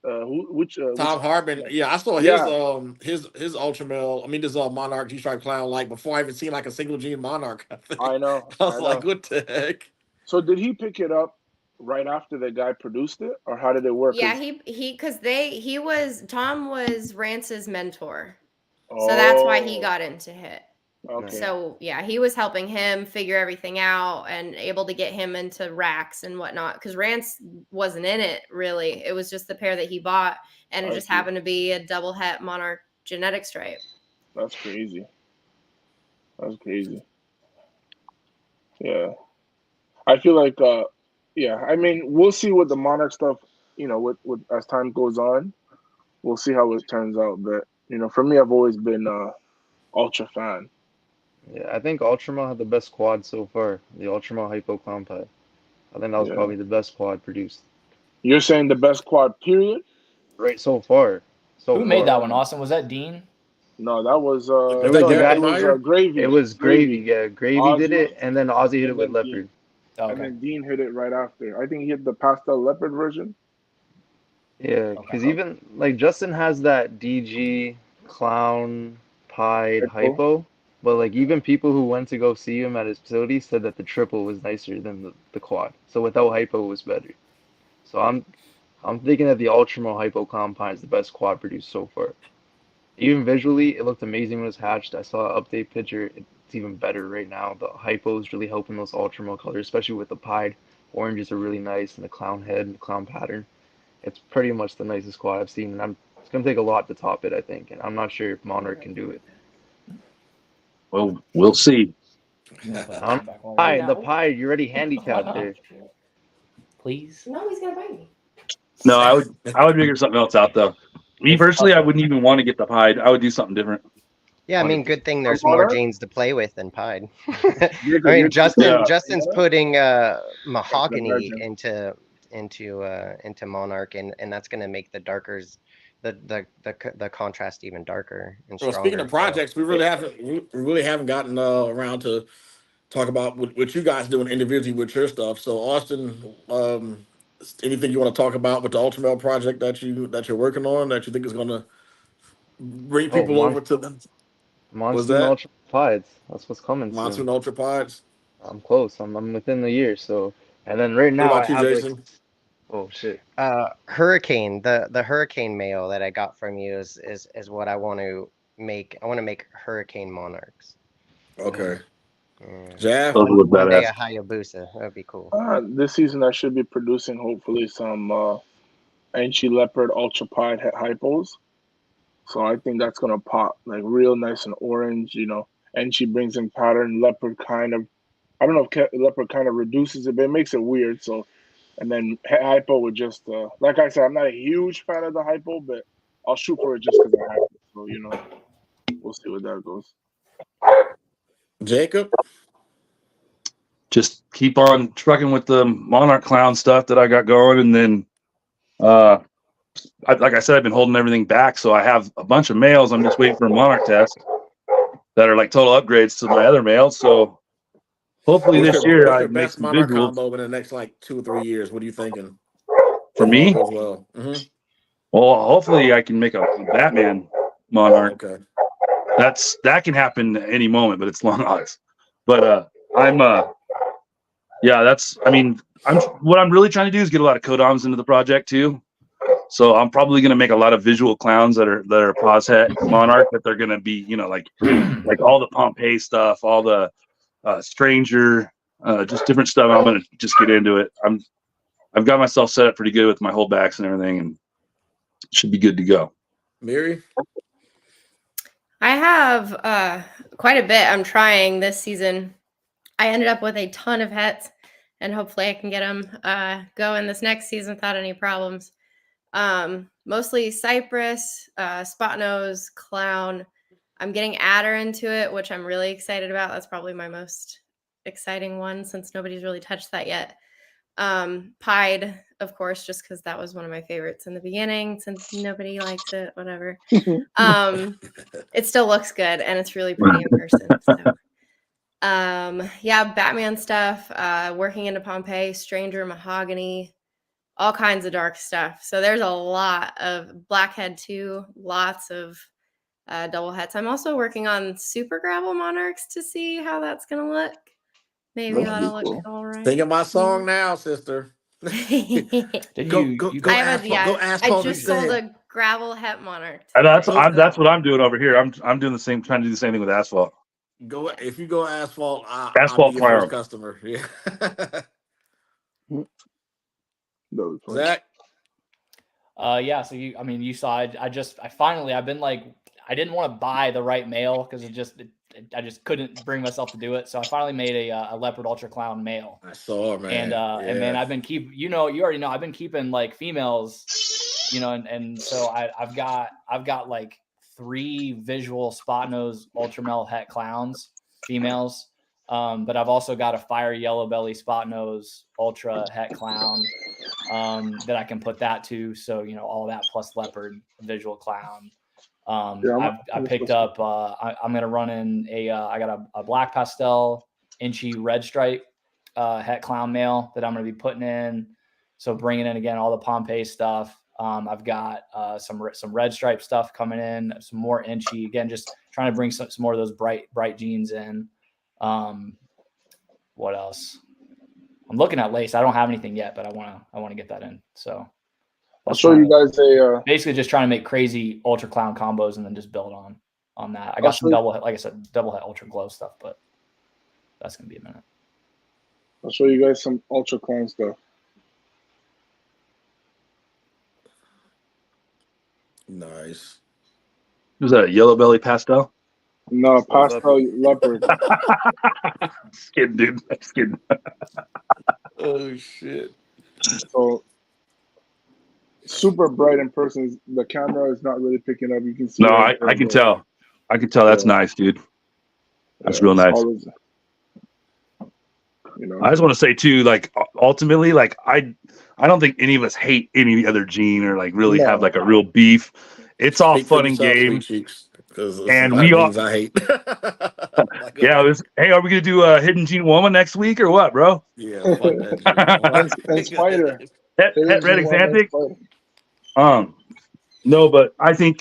Which Tom Hartman. Yeah, I saw Yeah. his Ultramel. I mean, this Monarch G-Stripe Clown. Like before, I even seen like a single gene Monarch. I think. I know. I was like, what the heck? So did he pick it up right after the guy produced it, or how did it work? Yeah, Tom was Rance's mentor. Oh, So that's why he got into HIT. Okay. So yeah, he was helping him figure everything out and able to get him into racks and whatnot. Because Rance wasn't in it really. It was just the pair that he bought, and it just happened to be a double het Monarch genetic stripe. That's crazy. That's crazy. Yeah. I feel like yeah, I mean, we'll see what the Monarch stuff, with as time goes on. We'll see how it turns out. But, for me, I've always been ultra fan. Yeah, I think Ultramel had the best quad so far. The Ultramel Hypo Clown Pie. I think that was probably the best quad produced. You're saying the best quad, period? Right, so far. Who made that one, Austin? Was that Dean? No, that was Gravy. It was Gravy. Yeah, Gravy Ozzy, did it, and then Ozzy hit it with Leopard. Okay. And then Dean hit it right after. I think he hit the pastel leopard version. Yeah, because even like Justin has that DG Clown Pied Hypo, but like even people who went to go see him at his facility said that the triple was nicer than the quad. So without hypo, it was better. So I'm thinking that the Ultramel Hypo Clown Pie is the best quad produced so far. Even visually, it looked amazing when it was hatched. I saw an update picture. It's even better right now. The hypo is really helping those Ultramel colors, especially with the pied. Oranges are really nice, and the clown head and the clown pattern. It's pretty much the nicest quad I've seen, and it's going to take a lot to top it, I think. And I'm not sure if Monarch can do it. Well, we'll see. The pie, you're already handicapped there. Please? No, he's going to bite me. No, I would figure something else out though. Me personally, I wouldn't even want to get the pied. I would do something different. Yeah, I mean, good thing there's more genes to play with than pied. I mean, Justin's putting mahogany into Monarch, and that's going to make the darkers, the contrast even darker and stronger. Well, speaking of projects, we really haven't gotten around to talk about what you guys doing individually with your stuff. So, Austin, anything you want to talk about with the Ultramel project that you're working on that you think is going to bring people over to them? Monsoon Ultra Pieds. That's what's coming. Monsoon Ultra Pieds. I'm close. I'm within the year. So, and then right now what about you, Jason? Oh shit. Hurricane, the Hurricane mail that I got from you is what I want to make. I want to make Hurricane Monarchs. Okay. Jeff, one day a Hayabusa. That'd be cool. This season I should be producing hopefully some Enchi Leopard Ultra Pied Hypos. So I think that's gonna pop like real nice and orange, Enchi brings in pattern, Leopard kind of, I don't know if Leopard kind of reduces it, but it makes it weird. So, and then Hypo would just, like I said, I'm not a huge fan of the Hypo, but I'll shoot for it just because I have it. So, we'll see where that goes. Jacob? Just keep on trucking with the Monarch Clown stuff that I got going. And then, like I said, I've been holding everything back. So I have a bunch of males. I'm just waiting for a Monarch test that are like total upgrades to my other males. So hopefully this year I make some Monarch visuals. combo in the next like 2 or 3 years. What are you thinking? For me? Well, well, hopefully I can make a Batman Monarch. Okay. That can happen at any moment, but it's long odds. But what I'm really trying to do is get a lot of codoms into the project too. So I'm probably going to make a lot of visual clowns that are pause het Monarch, that they're going to be, like all the Pompeii stuff, all the Stranger, just different stuff. I'm going to just get into it. I've got myself set up pretty good with my holdbacks and everything, and it should be good to go. Mary? I have quite a bit I'm trying this season. I ended up with a ton of hets, and hopefully I can get them going this next season without any problems. Mostly Cypress, Spot Nose, Clown. I'm getting Adder into it, which I'm really excited about. That's probably my most exciting one since nobody's really touched that yet. Pied, of course, just because that was one of my favorites in the beginning. Since nobody likes it, whatever. It still looks good, and it's really pretty in person. So. Batman stuff. Working into Pompeii, Stranger, Mahogany. all kinds of dark stuff. So there's a lot of blackhead too, lots of double heads. I'm also working on super gravel monarchs to see how that's gonna look. Maybe That'd be that'll look cool. all right. Singing my song now, sister. Did Go you go you go I have asphalt. Go I asphalt just instead. sold a gravel het monarch And today. that's what I'm doing over here. I'm doing the same, trying to do the same thing with asphalt. Go if you go asphalt, I'll be Asphalt your first clown. customer. Yeah. That was fun. Zach, yeah, so you saw I've been like, I didn't want to buy the right male because I just couldn't bring myself to do it. So I finally made a leopard ultra clown male. I saw, man. And man, I've been you already know I've been keeping like females, and so I've got like 3 visual spot nose Ultramel het clowns, females. But I've also got a fire yellow belly spot nose ultra het clown that I can put that to. So, all that plus leopard visual clown. I picked up, I'm going to run in I got a black pastel inchy red stripe het clown male that I'm going to be putting in. So bringing in again all the Pompeii stuff. I've got some red stripe stuff coming in, some more inchy, again, just trying to bring some more of those bright jeans in. What else? I'm looking at lace. I don't have anything yet, but I want to get that in. So I'll show you guys basically just trying to make crazy ultra clown combos and then just build on that. I got some double het ultra glow stuff, but that's gonna be a minute. I'll show you guys some ultra clown stuff. Nice. Was that a yellow belly pastel? No, pastel leopard. Just kidding, dude. Just kidding. Oh shit. So super bright in person. The camera is not really picking up. You can see. No, I can tell. I can tell. That's nice, dude. That's real nice. Always, I just want to say too, like ultimately, like I don't think any of us hate any other gene or like really have like a real beef. It's all fun and games. And we all, I hate. yeah, hey, are we gonna do a hidden gene woman next week or what, bro? Yeah, fuck that. and Spider. Het red exantic. No, but I think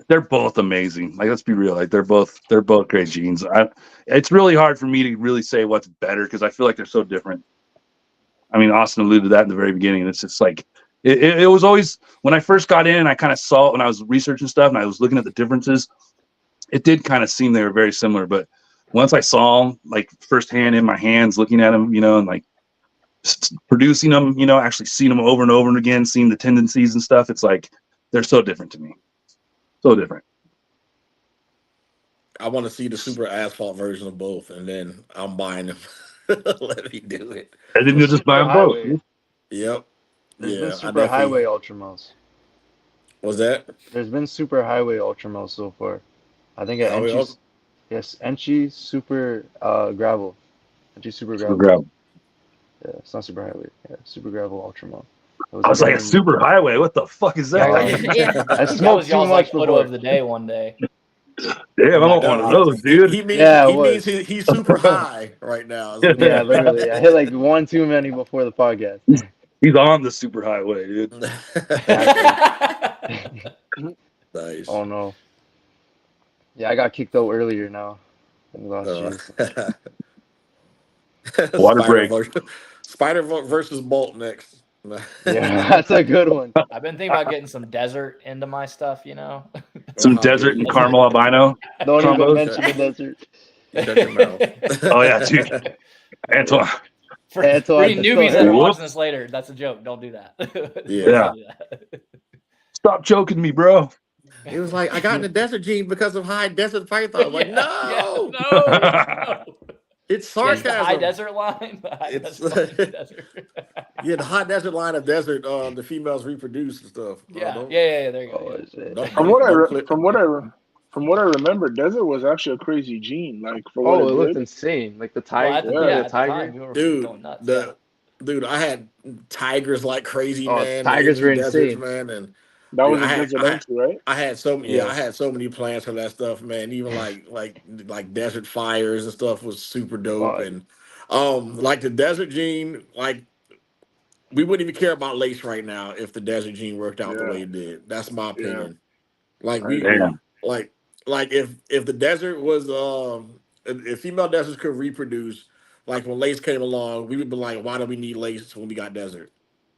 they're both amazing. Like, let's be real. Like, they're both great genes. It's really hard for me to really say what's better because I feel like they're so different. I mean, Austin alluded to that in the very beginning. It's just like it was always when I first got in and I kind of saw it when I was researching stuff and I was looking at the differences. It did kind of seem they were very similar, but once I saw them like firsthand in my hands, looking at them, and like producing them, actually seeing them over and over and again, seeing the tendencies and stuff, it's like they're so different to me. So different. I want to see the super asphalt version of both, and then I'm buying them. Let me do it. And then you'll just buy them both. Yep. There's been super highway Ultramels. Was that? There's been super highway Ultramels so far. I think at Enchi, yes, Enchi super gravel. Enchi super gravel. Yeah, it's not super highway. Yeah, super gravel Ultramel. I was like, a super highway? What the fuck is that? I smoked too much photo of the day one day. Damn, I don't want one of those, dude. He means he's super high right now. Yeah, literally. I hit like one too many before the podcast. He's on the super highway, dude. Nice. Oh no. Yeah, I got kicked out earlier now. Water Spider break. Spider versus Bolt next. Yeah, that's a good one. I've been thinking about getting some desert into my stuff, Some desert and caramel albino. Don't even mention the desert. Shut your mouth. Oh yeah, dude. Antoine. For any newbies that are watching this later, that's a joke. Don't do that. Yeah. Stop choking me, bro. It was like, I got in the desert gene because of high desert python. I was like, no. It's sarcasm. The high desert line. The high desert line of desert. The females reproduce and stuff. Yeah, there you go. From what I remember, desert was actually a crazy gene. Like, for what it looked insane. Like the tiger, the tiger. Dude, I had tigers like crazy, man. Tigers were insane, man. And that was a desert entry, right? I had so many. Yeah, I had so many plans for that stuff, man. Even like desert fires and stuff was super dope. And like the desert gene, like we wouldn't even care about lace right now if the desert gene worked out the Yeah, way it did. That's my yeah, opinion. Like I we agree. Damn. like if the desert was if female deserts could reproduce, like when lace came along, we would be like, why do we need lace when we got desert?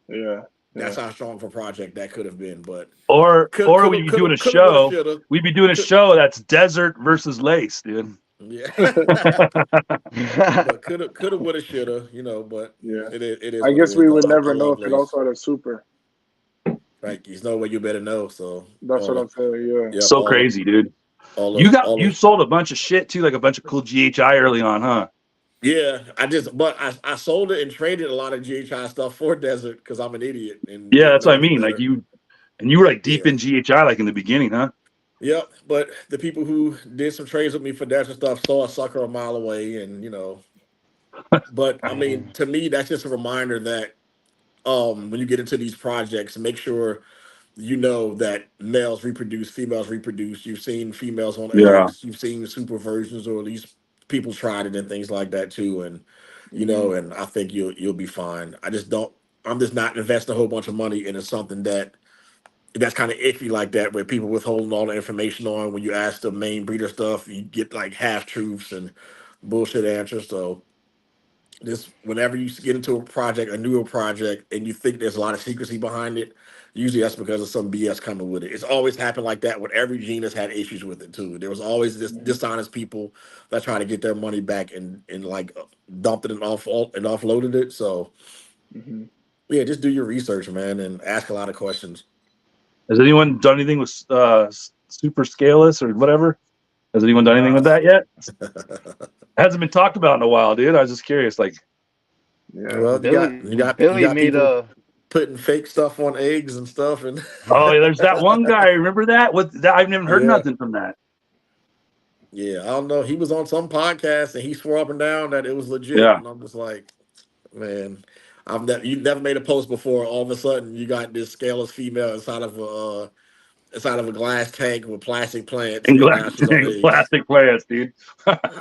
Yeah, That's yeah. how strong of a project that could have been. But Or could we'd have be could doing have a could have would have show. should have. We'd be doing a show that's desert versus lace, dude. Yeah. But could have would have should have, but Yeah. it is I what it guess is we though. would I never know love if it lace. also had a super. Right. There's no way you better know. So That's what I'm saying. Yeah. yep, So crazy, dude. You all sold a bunch of shit too, like a bunch of cool GHI early on, huh? yeah, but I sold it and traded a lot of GHI stuff for Desert because I'm an idiot and Yeah, didn't that's what know I any mean. Like better. you were like deep Yeah. in GHI like in the beginning, huh? Yep. But the people who did some trades with me for Desert stuff saw a sucker a mile away, and But I mean, to me, that's just a reminder that when you get into these projects, make sure you know that males reproduce, females reproduce. You've seen females on Yeah. eggs, you've seen super versions, or at least people tried it and things like that too. And Hmm. and I think you'll be fine. I'm just not investing a whole bunch of money into something that's kind of iffy like that, where people withholding all the information on. When you ask the main breeder stuff, you get like half truths and bullshit answers. So this whenever you get into a newer project, and you think there's a lot of secrecy behind it, usually that's because of some BS coming with it. It's always happened like that with every genus had issues with it too. There was always this dishonest people that try to get their money back and like dumped it and offloaded it. So Hmm. yeah, just do your research, man, and ask a lot of questions. Has anyone done anything with super scaleless or whatever? Has anyone done anything with that yet? Hasn't been talked about in a while, dude. I was just curious. Like, Yeah. Well, you Billy got made people a putting fake stuff on eggs and stuff, and oh, yeah, there's that one guy. Remember that? What? That I've never heard yeah. nothing from that. Yeah, I don't know. He was on some podcast and he swore up and down that it was legit, Yeah. and I'm just like, man, you never made a post before. All of a sudden, you got this scaleless female inside of a glass tank with plastic plants, And and now she's on eggs. plastic plants, dude.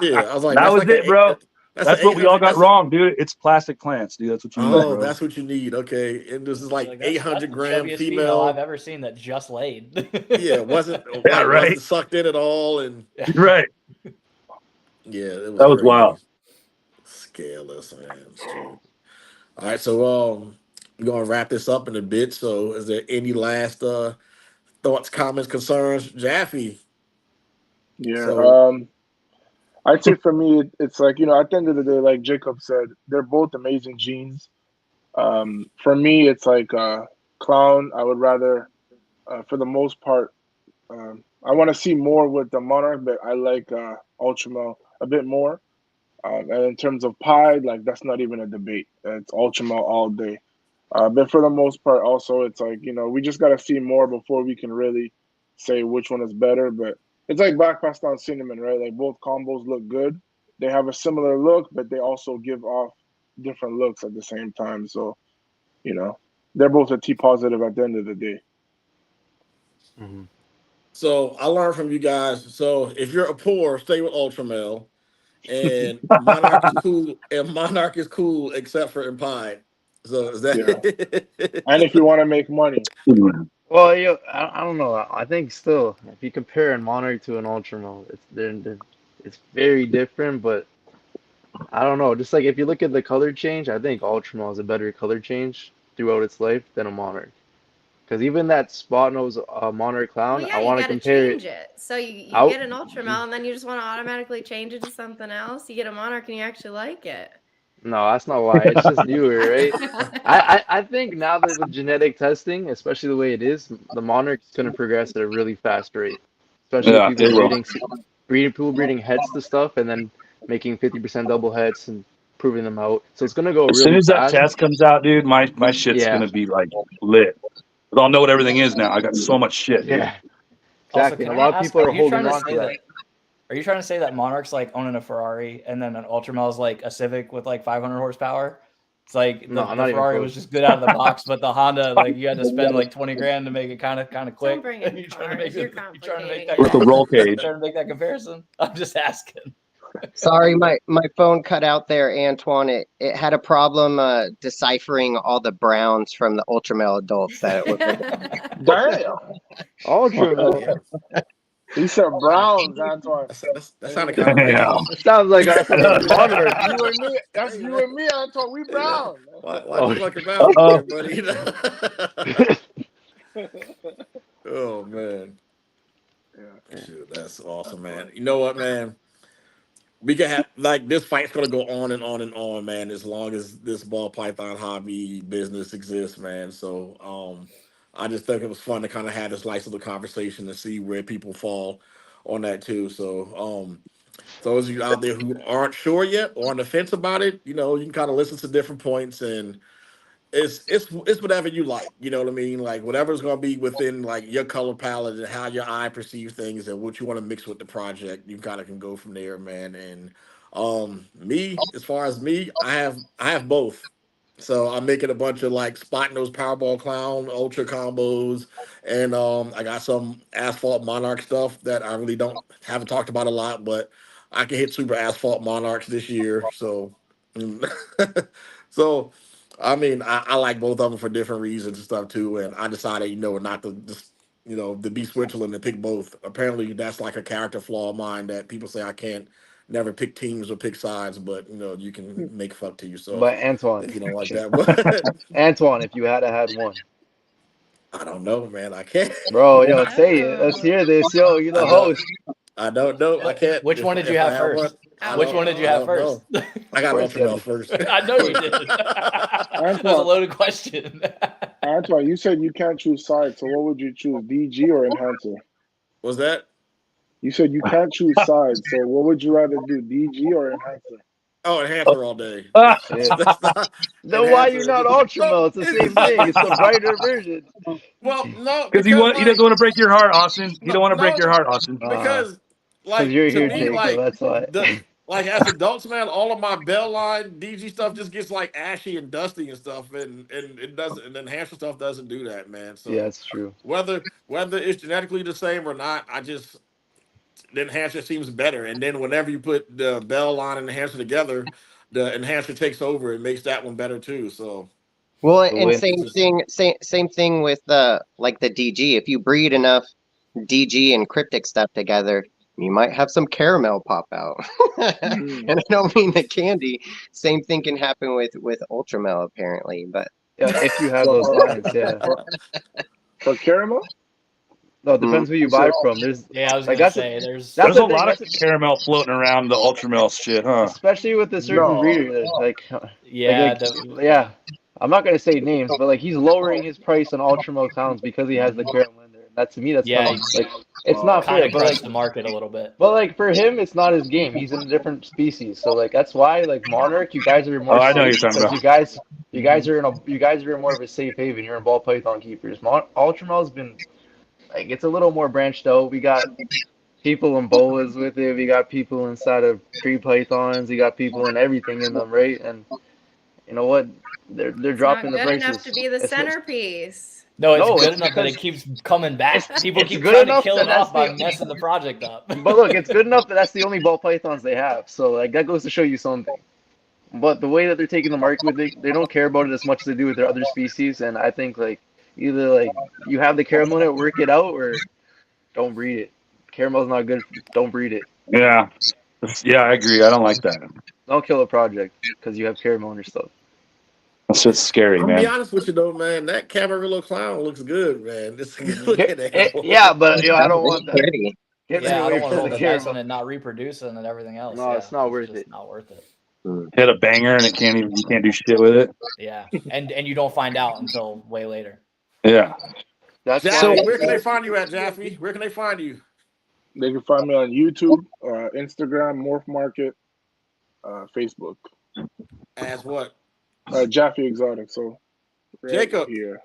Yeah, I was like, That was it, bro. that's an That's what we all 800. got wrong, dude. It's plastic plants, dude. That's what you need, Oh, bro. that's what you need. Okay, and this is like Like, eight that's hundred the gram chubbiest female I've female. ever seen that just laid. Yeah, wasn't Yeah, like right. wasn't sucked in at all, and Right. yeah, it was That was crazy. wild. Scaleless, man. Shoot. All right, so we're gonna wrap this up in a bit. So, is there any last thoughts, comments, concerns, Jaffe? Yeah. So, I'd say for me, it's like, at the end of the day, like Jacob said, they're both amazing genes. For me, it's like Clown. I would rather, for the most part, I want to see more with the Monarch, but I like Ultramel a bit more. And in terms of Pied, like that's not even a debate. It's Ultramel all day. But for the most part, also, it's like, we just got to see more before we can really say which one is better. But it's like Black Pasta and Cinnamon, right? Like both combos look good. They have a similar look, but they also give off different looks at the same time. So, they're both a T positive at the end of the day. Mhm. so I learned from you guys. So, if you're a poor, stay with Ultramel, and Monarch is cool. And Monarch is cool except for in Pie. So is Yeah. that? And if you want to make money, Well, I don't know. I think still, if you compare a Monarch to an Ultramel, it's very different. But I don't know. Just like if you look at the color change, I think Ultramel is a better color change throughout its life than a Monarch. Because even that spot nose Monarch Well, Clown, yeah, I you want to got to compare change it it. So you out. get an Ultramel, and then you just want to automatically change it to something else. You get a Monarch, and you actually like it. No, that's not why. It's just newer, right? I think now that with genetic testing, especially the way it is, the Monarch's going to progress at a really fast rate. Especially with Yeah, people it will. breeding heads to stuff and then making 50% double heads and proving them out. So it's going to go As soon really as that fast. test comes out, dude, my shit's Yeah, gonna be like lit. But I'll know what everything is now. I got so much shit, dude. yeah, Also, exactly. can And a I lot of ask, people are are you trying holding to on to say that. that? Are you trying to say that Monarch's like owning a Ferrari, and then an Ultramel is like a Civic with like 500 horsepower? It's like No, the not even Ferrari was close. just good out of the box, but the Honda, like you had to spend like 20 grand to make it kind of quick. Don't bring in You trying to cars. make You're you trying to make complicating that With the it. roll you cage. trying to make that comparison? I'm just asking. Sorry, my phone cut out there, Antoine. It had a problem deciphering all the browns from the Ultramel adults that it was. Damn. Ultramel. He said Browns, Antoine. That sounded kind of Yeah. racist. It sounds like Monarch. You and me. That's you and me, Antoine. We brown. Why Oh, you fucking about Uh-oh. there, buddy? Oh man. Yeah. Shoot, that's awesome, man. You know what, man? We can have like this fight's gonna go on and on and on, man, as long as this ball python hobby business exists, man. So I just think it was fun to kind of have this nice little conversation to see where people fall on that too. So those of you out there who aren't sure yet or on the fence about it, you know, you can kind of listen to different points and it's whatever you like, you know what I mean? Like whatever's gonna be within like your color palette and how your eye perceives things and what you want to mix with the project, you kind of can go from there, man. And me, as far as me, I have both. So I'm making a bunch of like spotting those Powerball Clown Ultra combos, and I got some Asphalt Monarch stuff that I really haven't talked about a lot, but I can hit Super Asphalt Monarchs this year. So, so I mean, I like both of them for different reasons and stuff too. And I decided, not to just, to be Switzerland and pick both. Apparently, that's like a character flaw of mine that people say I can't never pick teams or pick sides, but you can make fuck to yourself but Antoine, if you don't like that. But Antoine, if you had one, I don't know, man. I can't. bro, yo, say it. Let's hear this, yo. You the I don't, host. I don't know. I can't. Which one did you have first? Which one did you have first? I got Of course, Ultramel yeah. first. I know you did. That was a loaded question. Antoine, you said you can't choose sides, so what would you choose, DG or Enhancer? Was that? You said you can't choose sides, so what would you rather do, DG or Enhancer? Oh, Enhancer all day. Yeah. That's not, Then why you Enhancer. not Ultramel? It's the same thing. It's the brighter version. Well, no, Because he doesn't want to break your heart, Austin. He don't want to break your heart, Austin. Because like you're to here, me, Jacob. like That's why. like as adults, man, all of my Bell line DG stuff just gets like ashy and dusty and stuff, and it doesn't, and Enhancer stuff doesn't do that, man. So Yeah, it's true. whether it's genetically the same or not, the Enhancer seems better. And then whenever you put the Bell line and Enhancer together, the Enhancer takes over and makes that one better too. So Well, The and win. same thing with the DG. If you breed enough DG and cryptic stuff together, you might have some caramel pop out. And I don't mean the candy. Same thing can happen with Ultramel apparently, but Yeah, if you have those lines, yeah. For caramel? No, it depends who you buy from. There's Yeah, I was like gonna that's say that's There's the a thing, lot of caramel floating around the Ultramel shit, huh? especially with a certain No. breeder. yeah, Yeah. I'm not gonna say names, but like he's lowering his price on Ultramel clowns because he has the caramel in there. That to me, that's Yeah, kind of like it's not kind fair. of But crushed like, the market a little bit. but like for him, it's not his game. He's in a different species, so like that's why like Monarch, you guys are more Oh, I know safe what you're talking because about. you guys are you guys are in more of a safe haven. You're in ball python keepers. Ultramel's been like it's a little more branched out. We got people in boas with it. We got people inside of tree pythons. We got people in everything in them, right? And you know what? They're It's dropping not the good prices. enough to be the It's not- centerpiece. No, it's No, good it's enough that it because keeps coming back. People it's keep good trying to enough kill that it that's off by the messing the project up. but look, it's good enough that that's the only ball pythons they have. So like that goes to show you something. But the way that they're taking the market with it, they don't care about it as much as they do with their other species. And I think like either like you have the caramel in it, work it out, or don't breed it. Caramel's not good. Don't breed it. Yeah. Yeah, I agree. I don't like that. Don't kill a project because you have caramel in your stuff. That's just scary, I'm gonna be man. honest with you though, man. That Camarillo clown looks good, man. It's a good looking animal. Yeah, but I don't want that. pretty. Get me Yeah, I away don't want to from roll the the dice on caramel. it not reproducing and everything else. No, Yeah, it's not worth just it. not worth it. Hit a banger and you can't do shit with it. Yeah, and you don't find out until way later. Yeah. That's Jaffe, why. where can they find you at, Jaffe? Where can they find you? They can find me on YouTube, Instagram, Morph Market, Facebook. As what? Jaffe Exotic. So right Jacob. here.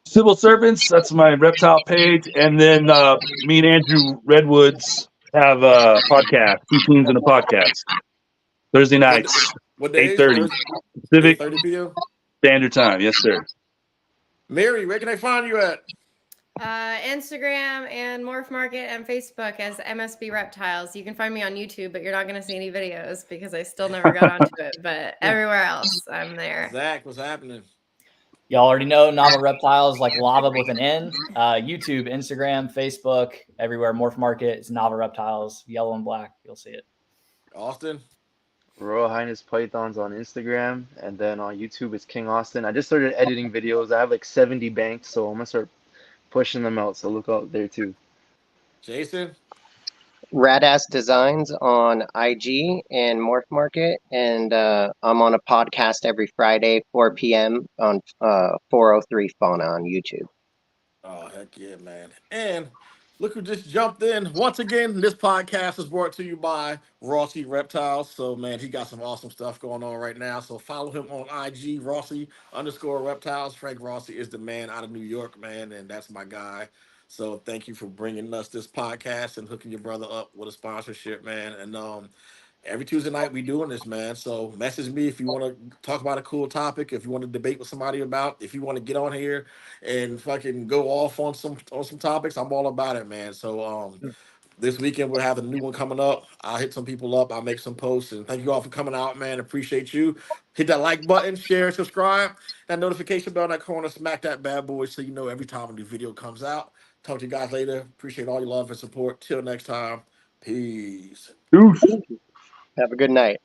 Civil Serpents, that's my reptile page. And then me and Andrew Redwoods have a podcast, Two Teens in a Podcast. Thursday nights, What days? 8:30 Pacific 8:30 p.m. Standard Time. Yes, sir. Mary, where can they find you at? Instagram and Morph Market and Facebook as MSB Reptiles. You can find me on YouTube, but you're not going to see any videos because I still never got onto it. But everywhere else, I'm there. Zach, what's happening? Y'all already know Novel Reptiles, like lava with an N. YouTube, Instagram, Facebook, everywhere. Morph Market is Novel Reptiles, yellow and black. You'll see it. Austin? Royal Highness Pythons on Instagram, and then on YouTube it's King Austin. I just started editing videos. I have like 70 banked, so I'm gonna start pushing them out. So look out there too. Jason? Radass Designs on IG and Morph Market, and I'm on a podcast every Friday, 4 p.m. on 403 Fauna on YouTube. Oh, heck yeah, man. And look who just jumped in. Once again, this podcast is brought to you by Rossi Reptiles. So, man, he got some awesome stuff going on right now. So follow him on IG, Rossi_Reptiles. Frank Rossi is the man out of New York, man, and that's my guy. So thank you for bringing us this podcast and hooking your brother up with a sponsorship, man. And every Tuesday night we doing this, man. So message me if you want to talk about a cool topic, if you want to debate with somebody about, if you want to get on here and fucking go off on some topics, I'm all about it, man. So this weekend we'll have a new one coming up. I'll hit some people up, I'll make some posts, and thank you all for coming out, man. Appreciate you. Hit that like button, share, subscribe, that notification bell in that corner, smack that bad boy so you know every time a new video comes out. Talk to you guys later. Appreciate all your love and support. Till next time. Peace. Deuce. Have a good night.